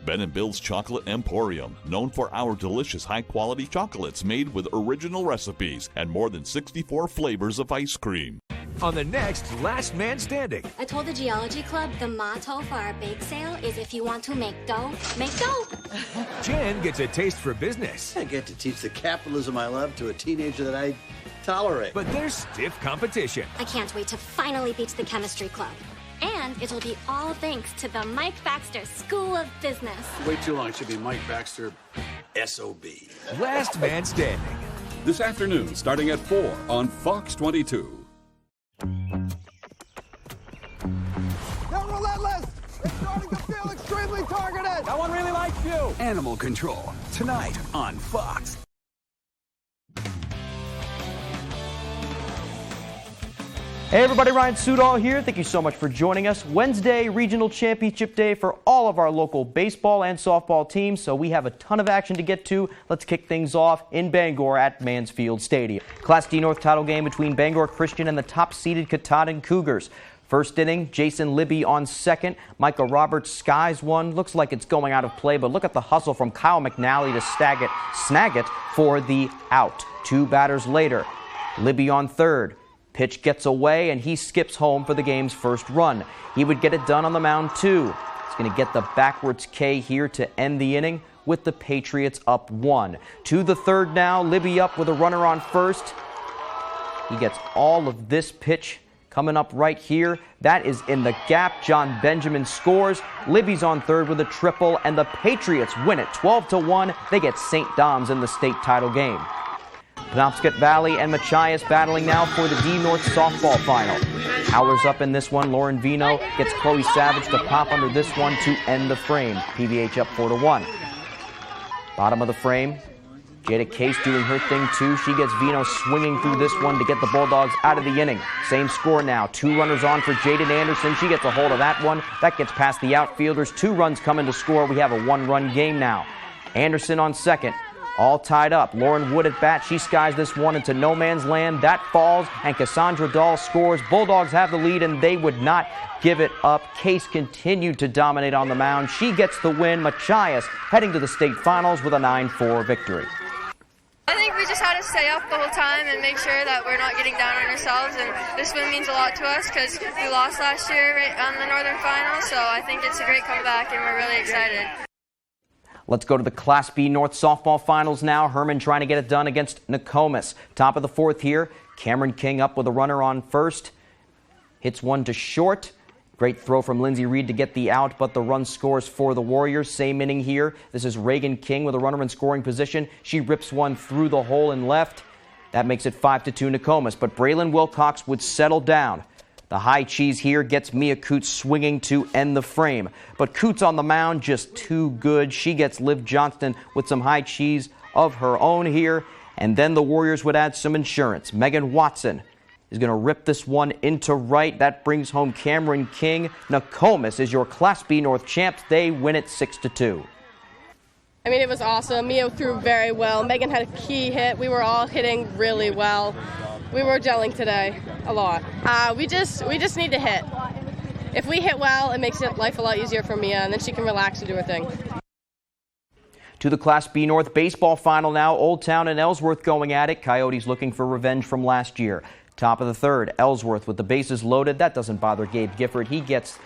Ben & Bill's Chocolate Emporium, known for our delicious high-quality chocolates made with original recipes and more than 64 flavors of ice cream. On the next Last Man Standing. I told the Geology Club the motto for our bake sale is if you want to make dough, make dough. Jen gets a taste for business. I get to teach the capitalism I love to a teenager that I tolerate. But there's stiff competition. I can't wait to finally beat the Chemistry Club. And it'll be all thanks to the Mike Baxter School of Business. Wait too long. It should be Mike Baxter, SOB. Last Man Standing. This afternoon, starting at 4 on Fox 22. They're relentless. It's starting to feel extremely targeted. Targeted! That one really likes you! Animal Control, tonight on Fox. Hey everybody, Ryan Sudol here. Thank you so much for joining us. Wednesday, Regional Championship Day for all of our local baseball and softball teams, so we have a ton of action to get to. Let's kick things off in Bangor at Mansfield Stadium. Class D North title game between Bangor Christian and the top-seeded Katahdin Cougars. First inning, Jason Libby on second. Micah Roberts skies one. Looks like it's going out of play, but look at the hustle from Kyle McNally to snag it for the out. Two batters later, Libby on third. Pitch gets away, and he skips home for the game's first run. He would get it done on the mound, too. He's going to get the backwards K here to end the inning with the Patriots up 1. To the third now, Libby up with a runner on first. He gets all of this pitch coming up right here. That is in the gap. John Benjamin scores. Libby's on third with a triple, and the Patriots win it 12-1. They get St. Dom's in the state title game. Penobscot Valley and Machias battling now for the D North softball final. Howler's up in this one. Lauren Vino gets Chloe Savage to pop under this one to end the frame. PVH up 4-1. Bottom of the frame, Jada Case doing her thing too. She gets Vino swinging through this one to get the Bulldogs out of the inning. Same score now. 2 runners on for Jaden Anderson. She gets a hold of that one. That gets past the outfielders. 2 runs coming to score. We have a 1-run game now. Anderson on second. All tied up. Lauren Wood at bat. She skies this one into no man's land. That falls, and Cassandra Dahl scores. Bulldogs have the lead, and they would not give it up. Case continued to dominate on the mound. She gets the win. Machias heading to the state finals with a 9-4 victory. I think we just had to stay up the whole time and make sure that we're not getting down on ourselves, and this win means a lot to us because we lost last year on the Northern Final, so I think it's a great comeback, and we're really excited. Let's go to the Class B North softball finals now. Herman trying to get it done against Nokomis. Top of the fourth here. Cameron King up with a runner on first. Hits one to short. Great throw from Lindsey Reed to get the out, but the run scores for the Warriors. Same inning here. This is Reagan King with a runner in scoring position. She rips one through the hole and left. That makes it 5-2 Nokomis, but Braylon Wilcox would settle down. The high cheese here gets Mia Coots swinging to end the frame. But Coots on the mound just too good. She gets Liv Johnston with some high cheese of her own here. And then the Warriors would add some insurance. Megan Watson is going to rip this one into right. That brings home Cameron King. Nokomis is your Class B North champs. They win it 6-2. I mean, it was awesome. Mia threw very well. Megan had a key hit. We were all hitting really well. We were gelling today a lot. We just need to hit. If we hit well, it makes life a lot easier for Mia, and then she can relax and do her thing. To the Class B North baseball final now. Old Town and Ellsworth going at it. Coyotes looking for revenge from last year. Top of the third, Ellsworth with the bases loaded. That doesn't bother Gabe Gifford. He gets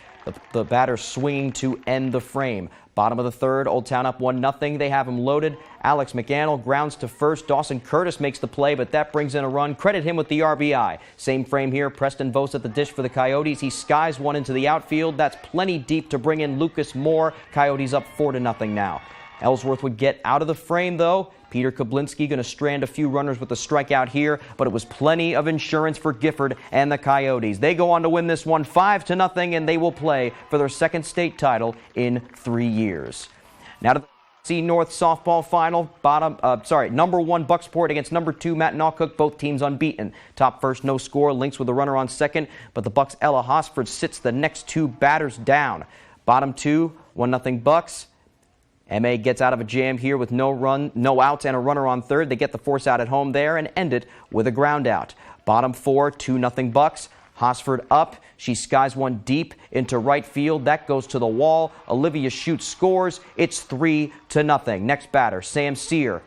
the batter swinging to end the frame. Bottom of the third, Old Town up 1-0. They have him loaded. Alex McAnnell grounds to first. Dawson Curtis makes the play, but that brings in a run. Credit him with the RBI. Same frame here. Preston Vos at the dish for the Coyotes. He skies one into the outfield. That's plenty deep to bring in Lucas Moore. Coyotes up 4-0 now. Ellsworth would get out of the frame, though. Peter Kablinski going to strand a few runners with a strikeout here, but it was plenty of insurance for Gifford and the Coyotes. They go on to win this one 5-0, and they will play for their second state title in 3 years. Now to the C North softball final. Number 1 Bucksport against number 2 Matt Nawcook. Both teams unbeaten. Top first, no score. Lynx with a runner on second, but the Bucks' Ella Hosford sits the next 2 batters down. Bottom 2, 1-0 Bucks. MA gets out of a jam here with no run, no outs, and a runner on third. They get the force out at home there and end it with a ground out. Bottom 4, 2-0 Bucks. Hosford up. She skies one deep into right field. That goes to the wall. Olivia Shute scores. It's 3-0. Next batter, Sam Sear.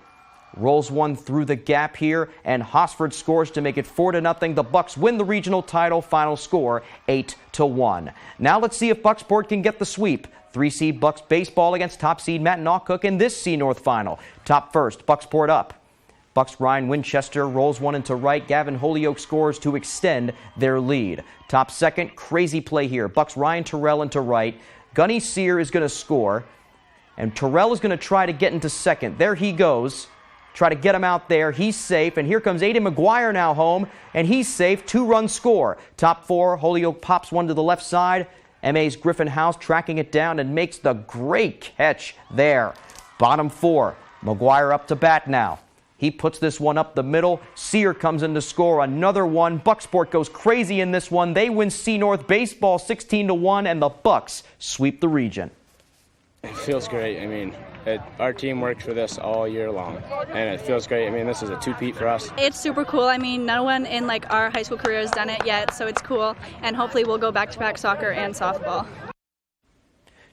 Rolls one through the gap here, and Hosford scores to make it 4-0. The Bucks win the regional title. Final score 8-1. Now let's see if Bucksport can get the sweep. 3-seed Bucks baseball against top seed Matt Nawcook in this C North final. Top first, Bucksport up. Bucks Ryan Winchester rolls one into right. Gavin Holyoke scores to extend their lead. Top second, crazy play here. Bucks Ryan Terrell into right. Gunny Sear is going to score, and Terrell is going to try to get into second. There he goes. Try to get him out there. He's safe, and here comes Aiden McGuire now home, and he's safe. 2-run score. Top 4, Holyoke pops one to the left side. MA's Griffin House tracking it down and makes the great catch there. Bottom 4. McGuire up to bat now. He puts this one up the middle. Sear comes in to score another one. Bucksport goes crazy in this one. They win C North baseball 16-1, and the Bucks sweep the region. It feels great. I mean, our team worked for this all year long, and it feels great. I mean, this is a two-peat for us. It's super cool. I mean, no one in like our high school career has done it yet, so it's cool. And hopefully we'll go back-to-back soccer and softball.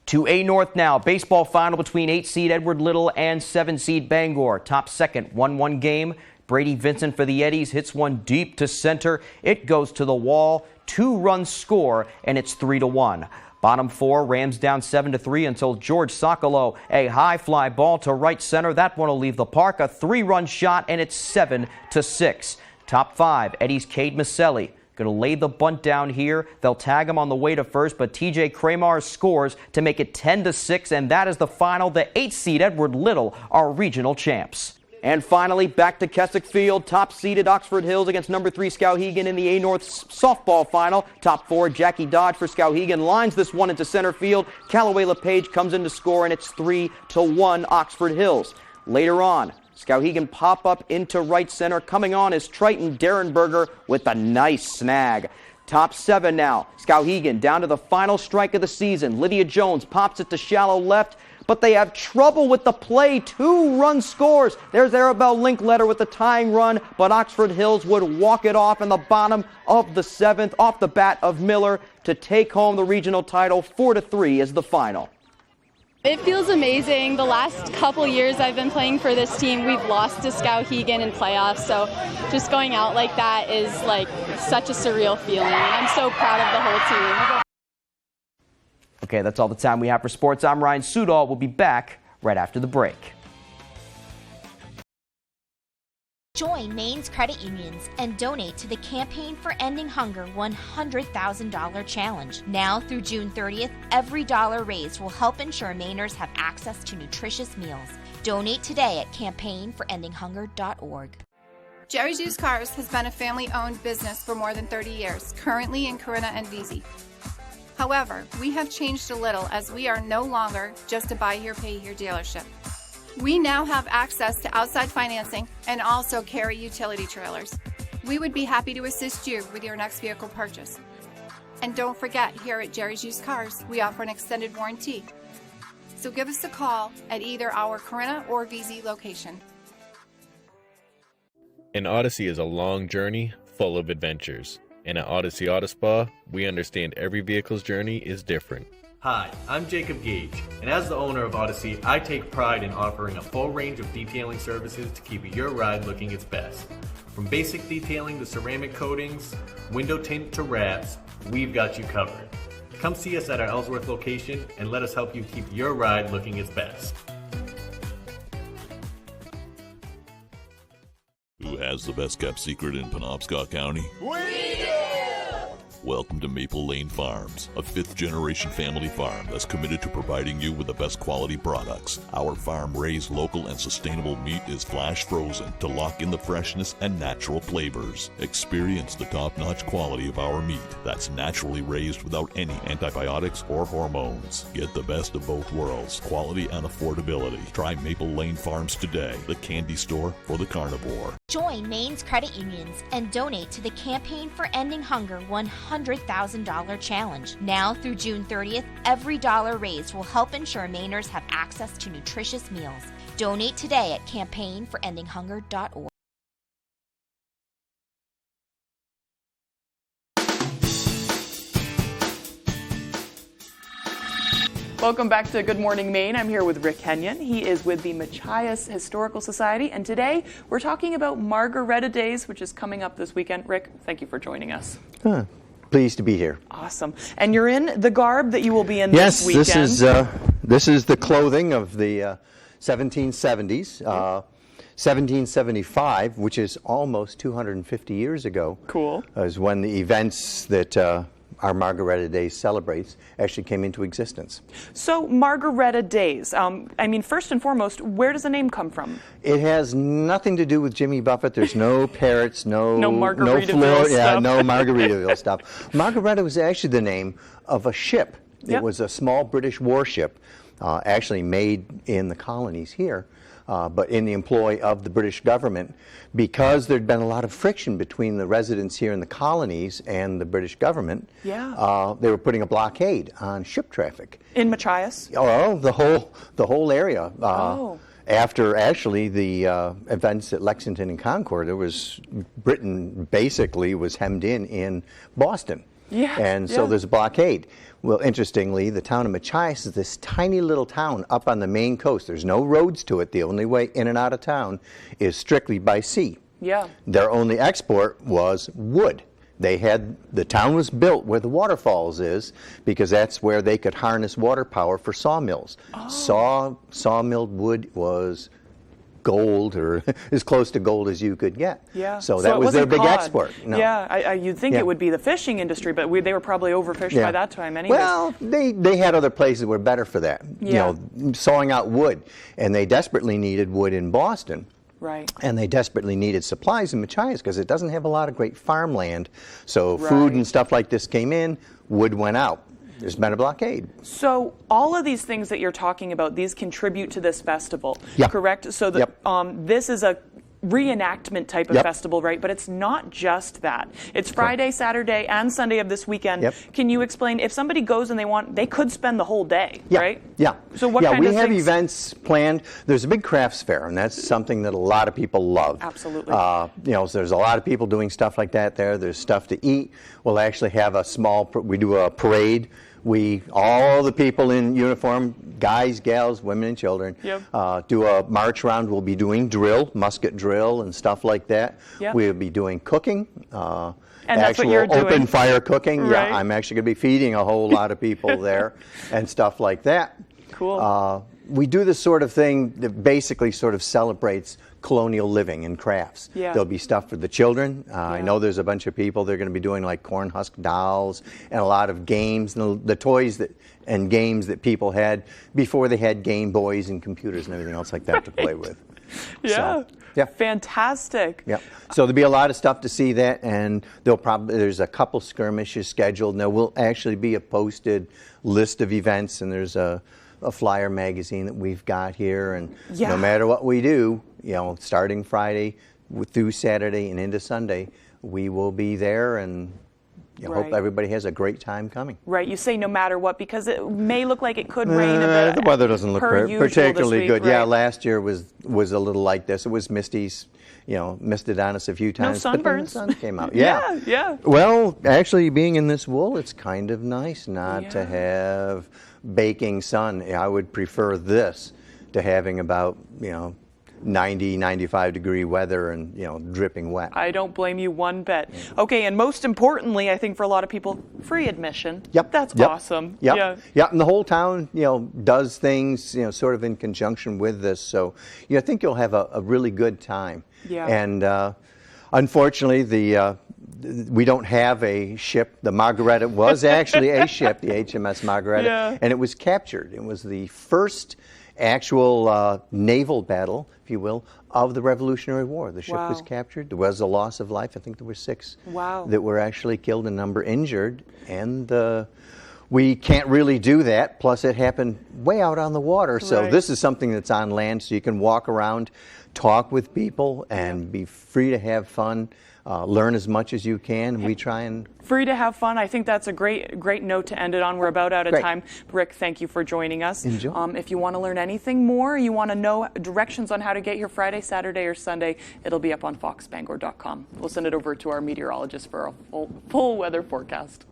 To A North now. Baseball final between 8-seed Edward Little and 7-seed Bangor. Top second, 1-1 game. Brady Vincent for the Eddies hits one deep to center. It goes to the wall. 2-run score, and it's 3-1. Bottom 4, Rams down 7-3 until George Sokolow. A high fly ball to right center. That one will leave the park. A 3-run shot, and it's 7-6. Top 5, Eddie's Cade Maselli. Going to lay the bunt down here. They'll tag him on the way to first, but TJ Kramer scores to make it 10-6, and that is the final. The 8-seed Edward Little are regional champs. And finally, back to Keswick Field. Top-seeded Oxford Hills against number 3 Skowhegan in the A North softball final. Top 4, Jackie Dodge for Skowhegan lines this one into center field. Callaway LePage comes in to score, and it's 3-1 Oxford Hills. Later on, Skowhegan pop up into right center. Coming on is Triton Derenberger with a nice snag. Top 7 now. Skowhegan down to the final strike of the season. Lydia Jones pops it to shallow left, but they have trouble with the play. 2-run scores. There's Arabelle Linkletter with the tying run, but Oxford Hills would walk it off in the bottom of the 7th off the bat of Miller to take home the regional title. 4-3 is the final. It feels amazing. The last couple years I've been playing for this team, we've lost to Skowhegan in playoffs, so just going out like that is like such a surreal feeling. I'm so proud of the whole team. Okay, that's all the time we have for sports. I'm Ryan Sudol. We'll be back right after the break. Join Maine's credit unions and donate to the Campaign for Ending Hunger $100,000 challenge. Now through June 30th, every dollar raised will help ensure Mainers have access to nutritious meals. Donate today at campaignforendinghunger.org. Jerry's Used Cars has been a family-owned business for more than 30 years, currently in Corinna and Vesey. However, we have changed a little as we are no longer just a buy here, pay here dealership. We now have access to outside financing and also carry utility trailers. We would be happy to assist you with your next vehicle purchase. And don't forget, here at Jerry's Used Cars, we offer an extended warranty. So give us a call at either our Corinna or Vesey location. An Odyssey is a long journey full of adventures. And at Odyssey Auto Spa, we understand every vehicle's journey is different. Hi, I'm Jacob Gage, and as the owner of Odyssey, I take pride in offering a full range of detailing services to keep your ride looking its best. From basic detailing to ceramic coatings, window tint to wraps, we've got you covered. Come see us at our Ellsworth location and let us help you keep your ride looking its best. Who has the best kept secret in Penobscot County? We do! Welcome to Maple Lane Farms, a 5th-generation family farm that's committed to providing you with the best quality products. Our farm-raised local and sustainable meat is flash frozen to lock in the freshness and natural flavors. Experience the top-notch quality of our meat that's naturally raised without any antibiotics or hormones. Get the best of both worlds, quality and affordability. Try Maple Lane Farms today, the candy store for the carnivore. Join Maine's credit unions and donate to the Campaign for Ending Hunger $100,000 challenge. Now through June 30th, every dollar raised will help ensure Mainers have access to nutritious meals. Donate today at campaignforendinghunger.org. Welcome back to Good Morning Maine. I'm here with Rick Kenyon. He is with the Machias Historical Society, and today we're talking about Margaretta Days, which is coming up this weekend. Rick, thank you for joining us. Pleased to be here. Awesome. And you're in the garb that you will be in this weekend. Yes, this is the clothing of the 1770s. 1775, which is almost 250 years ago, cool, is when the events that our Margaretta Days celebrates actually came into existence. So Margaretta Days, I mean, first and foremost, where does the name come from? It has nothing to do with Jimmy Buffett. There's no parrots, no Margaritaville stuff. no Margaritaville stuff. Margaretta was actually the name of a ship. It was a small British warship, actually made in the colonies here, but in the employ of the British government, because there'd been a lot of friction between the residents here in the colonies and the British government. They were putting a blockade on ship traffic. In Machias? Oh, the whole area. After actually the events at Lexington and Concord, Britain basically was hemmed in Boston. And so there's a blockade. Well, interestingly, the town of Machias is this tiny little town up on the Maine coast. There's no roads to it. The only way in and out of town is strictly by sea. Their only export was wood. The town was built where the waterfalls is, because that's where they could harness water power for sawmills. Sawmilled wood was gold, or as close to gold as you could get. So that was their big export. You'd think it would be the fishing industry, but they were probably overfished by that time anyways. Well, they had other places that were better for that. You know, sawing out wood, and they desperately needed wood in Boston. And they desperately needed supplies in Machias because it doesn't have a lot of great farmland. So food and stuff like this came in, wood went out. There's been a blockade. So all of these things that you're talking about, these contribute to this festival, correct? So this is a reenactment type of festival, right? But it's not just that. It's Friday, Saturday, and Sunday of this weekend. Can you explain, if somebody goes and they could spend the whole day, right? So what kind of things? We have events planned. There's a big crafts fair, and that's something that a lot of people love. Absolutely. You know, so there's a lot of people doing stuff like that there. There's stuff to eat. We'll actually have we do a parade. All the people in uniform, guys, gals, women, and children, do a march around. We'll be doing musket drill, and stuff like that. We'll be doing cooking, and that's what you're doing. Open fire cooking. I'm actually going to be feeding a whole lot of people there, and stuff like that. Cool. We do this sort of thing that basically sort of celebrates colonial living and crafts. There'll be stuff for the children. I know there's a bunch of people. They're going to be doing like corn husk dolls and a lot of games, and the toys and games that people had before they had Game Boys and computers and everything else like that to play with. Fantastic. So there'll be a lot of stuff to see that, and there's a couple skirmishes scheduled. And there will actually be a posted list of events, and there's a flyer magazine that we've got here, and no matter what we do, you know, starting Friday through Saturday and into Sunday, we will be there, and hope everybody has a great time coming. You say no matter what, because it may look like it could rain a bit. The weather doesn't look particularly good. Right? Last year was a little like this. It was misted on us a few times. No sunburns. But then the sun came out. Well, actually, being in this wool, it's kind of nice not to have baking sun. I would prefer this to having about 90, 95 degree weather and dripping wet. I don't blame you one bit. Okay, and most importantly, I think for a lot of people, free admission. That's awesome. And the whole town does things sort of in conjunction with this, so I think you'll have a really good time. And unfortunately, we don't have a ship. The Margaretta was actually a ship, the HMS Margaretta, and it was captured. It was the first actual naval battle, if you will, of the Revolutionary War. The ship was captured. There was a loss of life. I think there were 6 that were actually killed, a number injured, and we can't really do that. Plus, it happened way out on the water, so this is something that's on land, so you can walk around, talk with people, and be free to have fun. Learn as much as you can. We try and free to have fun. I think that's a great note to end it on. We're about out of time. Rick, thank you for joining us. Enjoy. If you want to learn anything more, you want to know directions on how to get here Friday, Saturday, or Sunday, it'll be up on foxbangor.com. We'll send it over to our meteorologist for a full weather forecast.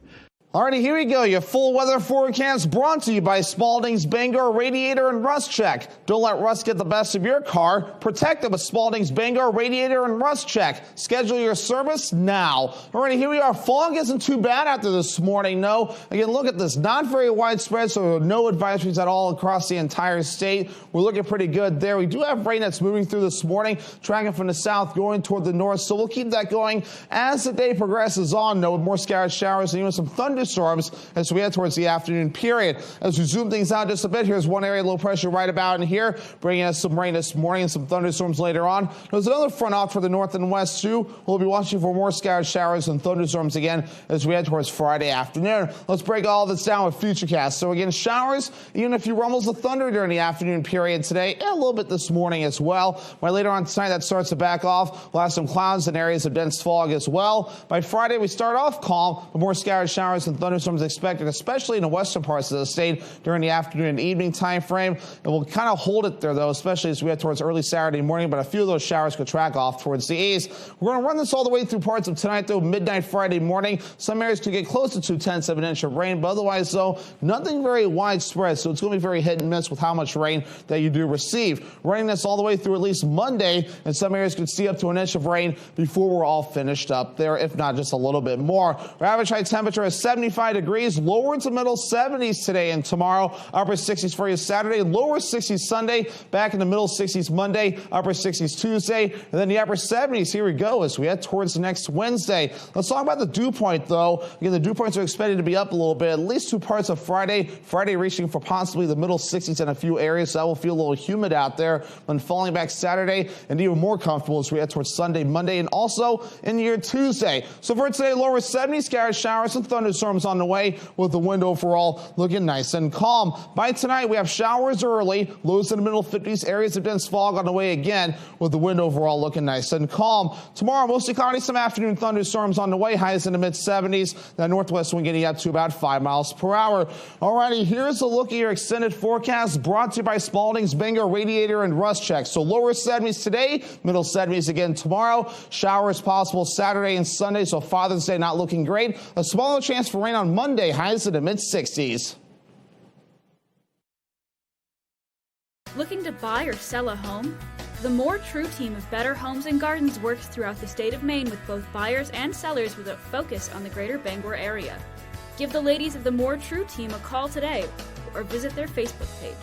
Alrighty, here we go. Your full weather forecast brought to you by Spalding's Bangor Radiator and Rust Check. Don't let rust get the best of your car. Protect it with Spalding's Bangor Radiator and Rust Check. Schedule your service now. Alrighty, here we are. Fog isn't too bad after this morning. No, again, look at this. Not very widespread, so no advisories at all across the entire state. We're looking pretty good there. We do have rain that's moving through this morning, tracking from the south, going toward the north. So we'll keep that going as the day progresses on, though, with more scattered showers and even some thunderstorms thunderstorms as we head towards the afternoon period. As we zoom things out just a bit, here's one area of low pressure right about in here, bringing us some rain this morning and some thunderstorms later on. There's another front off for the north and west, too. We'll be watching for more scattered showers and thunderstorms again as we head towards Friday afternoon. Let's break all this down with Futurecast. So again, showers, even a few rumbles of thunder during the afternoon period today, and a little bit this morning as well. By later on tonight, that starts to back off. We'll have some clouds and areas of dense fog as well. By Friday, we start off calm, but more scattered showers and thunderstorms expected, especially in the western parts of the state during the afternoon and evening time frame. And we'll kind of hold it there, though, especially as we head towards early Saturday morning, but a few of those showers could track off towards the east. We're going to run this all the way through parts of tonight, though, midnight Friday morning. Some areas could get close to 2/10 of an inch of rain, but otherwise, though, nothing very widespread, so it's going to be very hit and miss with how much rain that you do receive. Running this all the way through at least Monday, and some areas could see up to an inch of rain before we're all finished up there, if not just a little bit more. Our average high temperature is 75 degrees, lower to middle 70s today and tomorrow, upper 60s for you Saturday, lower 60s Sunday, back in the middle 60s Monday, upper 60s Tuesday, and then the upper 70s. Here we go as we head towards next Wednesday. Let's talk about the dew point, though. Again, the dew points are expected to be up a little bit, at least two parts of Friday. Friday reaching for possibly the middle 60s in a few areas, so that will feel a little humid out there. Then falling back Saturday and even more comfortable as we head towards Sunday, Monday, and also in your Tuesday. So for today, lower 70s, scattered showers and thunderstorms on the way, with the wind overall looking nice and calm. By tonight, we have showers early, lows in the middle 50s, areas of dense fog on the way again, with the wind overall looking nice and calm. Tomorrow, mostly cloudy, some afternoon thunderstorms on the way, highs in the mid 70s. That northwest wind getting up to about 5 miles per hour. Alrighty, here's a look at your extended forecast brought to you by Spalding's Bangor Radiator and Rust Check. So lower 70s today, middle 70s again tomorrow. Showers possible Saturday and Sunday, so Father's Day not looking great. A smaller chance for rain on Monday, highs in the mid 60s. Looking to buy or sell a home? The More True team of Better Homes and Gardens works throughout the state of Maine with both buyers and sellers with a focus on the greater Bangor area. Give the ladies of the More True team a call today or visit their Facebook page.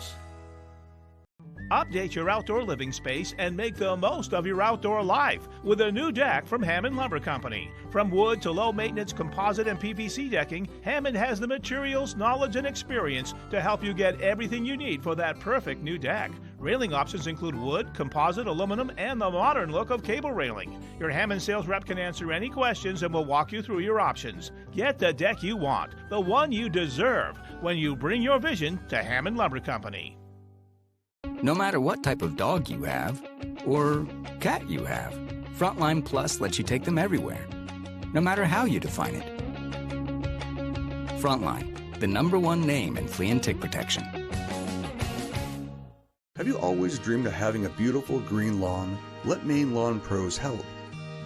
Update your outdoor living space and make the most of your outdoor life with a new deck from Hammond Lumber Company. From wood to low-maintenance composite and PVC decking, Hammond has the materials, knowledge, and experience to help you get everything you need for that perfect new deck. Railing options include wood, composite, aluminum, and the modern look of cable railing. Your Hammond sales rep can answer any questions and will walk you through your options. Get the deck you want, the one you deserve, when you bring your vision to Hammond Lumber Company. No matter what type of dog you have, or cat you have, Frontline Plus lets you take them everywhere, no matter how you define it. Frontline, the #1 name in flea and tick protection. Have you always dreamed of having a beautiful green lawn? Let Maine Lawn Pros help.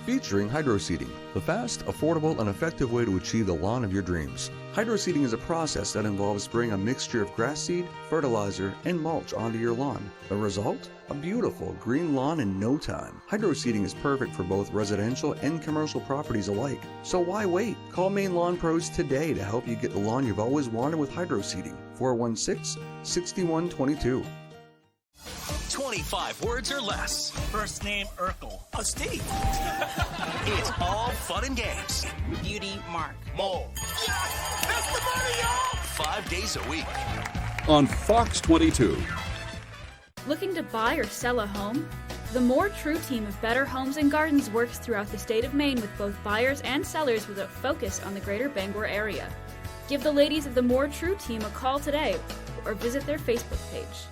Featuring hydroseeding, the fast, affordable, and effective way to achieve the lawn of your dreams. Hydroseeding is a process that involves spraying a mixture of grass seed, fertilizer, and mulch onto your lawn. The result? A beautiful green lawn in no time. Hydroseeding is perfect for both residential and commercial properties alike. So why wait? Call Maine Lawn Pros today to help you get the lawn you've always wanted with hydroseeding. 416-6122. 25 words or less. First name Urkel. Oh, Steve. It's all fun and games. Beauty Mark. Mole. Yes! That's the money, y'all! 5 days a week. On Fox 22. Looking to buy or sell a home? The More True team of Better Homes and Gardens works throughout the state of Maine with both buyers and sellers with a focus on the greater Bangor area. Give the ladies of the More True team a call today or visit their Facebook page.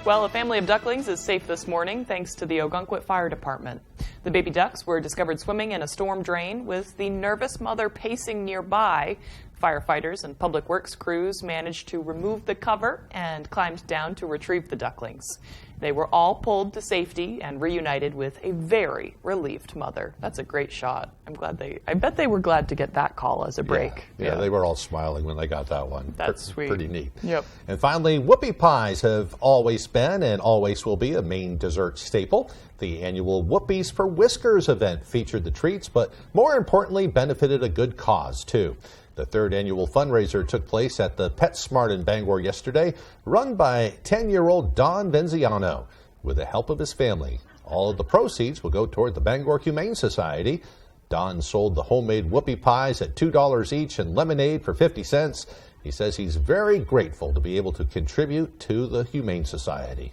Well, a family of ducklings is safe this morning thanks to the Ogunquit Fire Department. The baby ducks were discovered swimming in a storm drain with the nervous mother pacing nearby. Firefighters and public works crews managed to remove the cover and climbed down to retrieve the ducklings. They were all pulled to safety and reunited with a very relieved mother. That's a great shot. I bet they were glad to get that call as a break. Yeah, they were all smiling when they got that one. That's sweet. Pretty neat. Yep. And finally, whoopie pies have always been and always will be a Maine dessert staple. The annual Whoopies for Whiskers event featured the treats, but more importantly, benefited a good cause, too. The third annual fundraiser took place at the PetSmart in Bangor yesterday, run by 10-year-old Don Venziano. with the help of his family. All of the proceeds will go toward the Bangor Humane Society. Don sold the homemade whoopie pies at $2 each and lemonade for 50 cents. He says he's very grateful to be able to contribute to the Humane Society.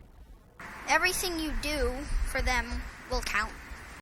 Everything you do for them will count.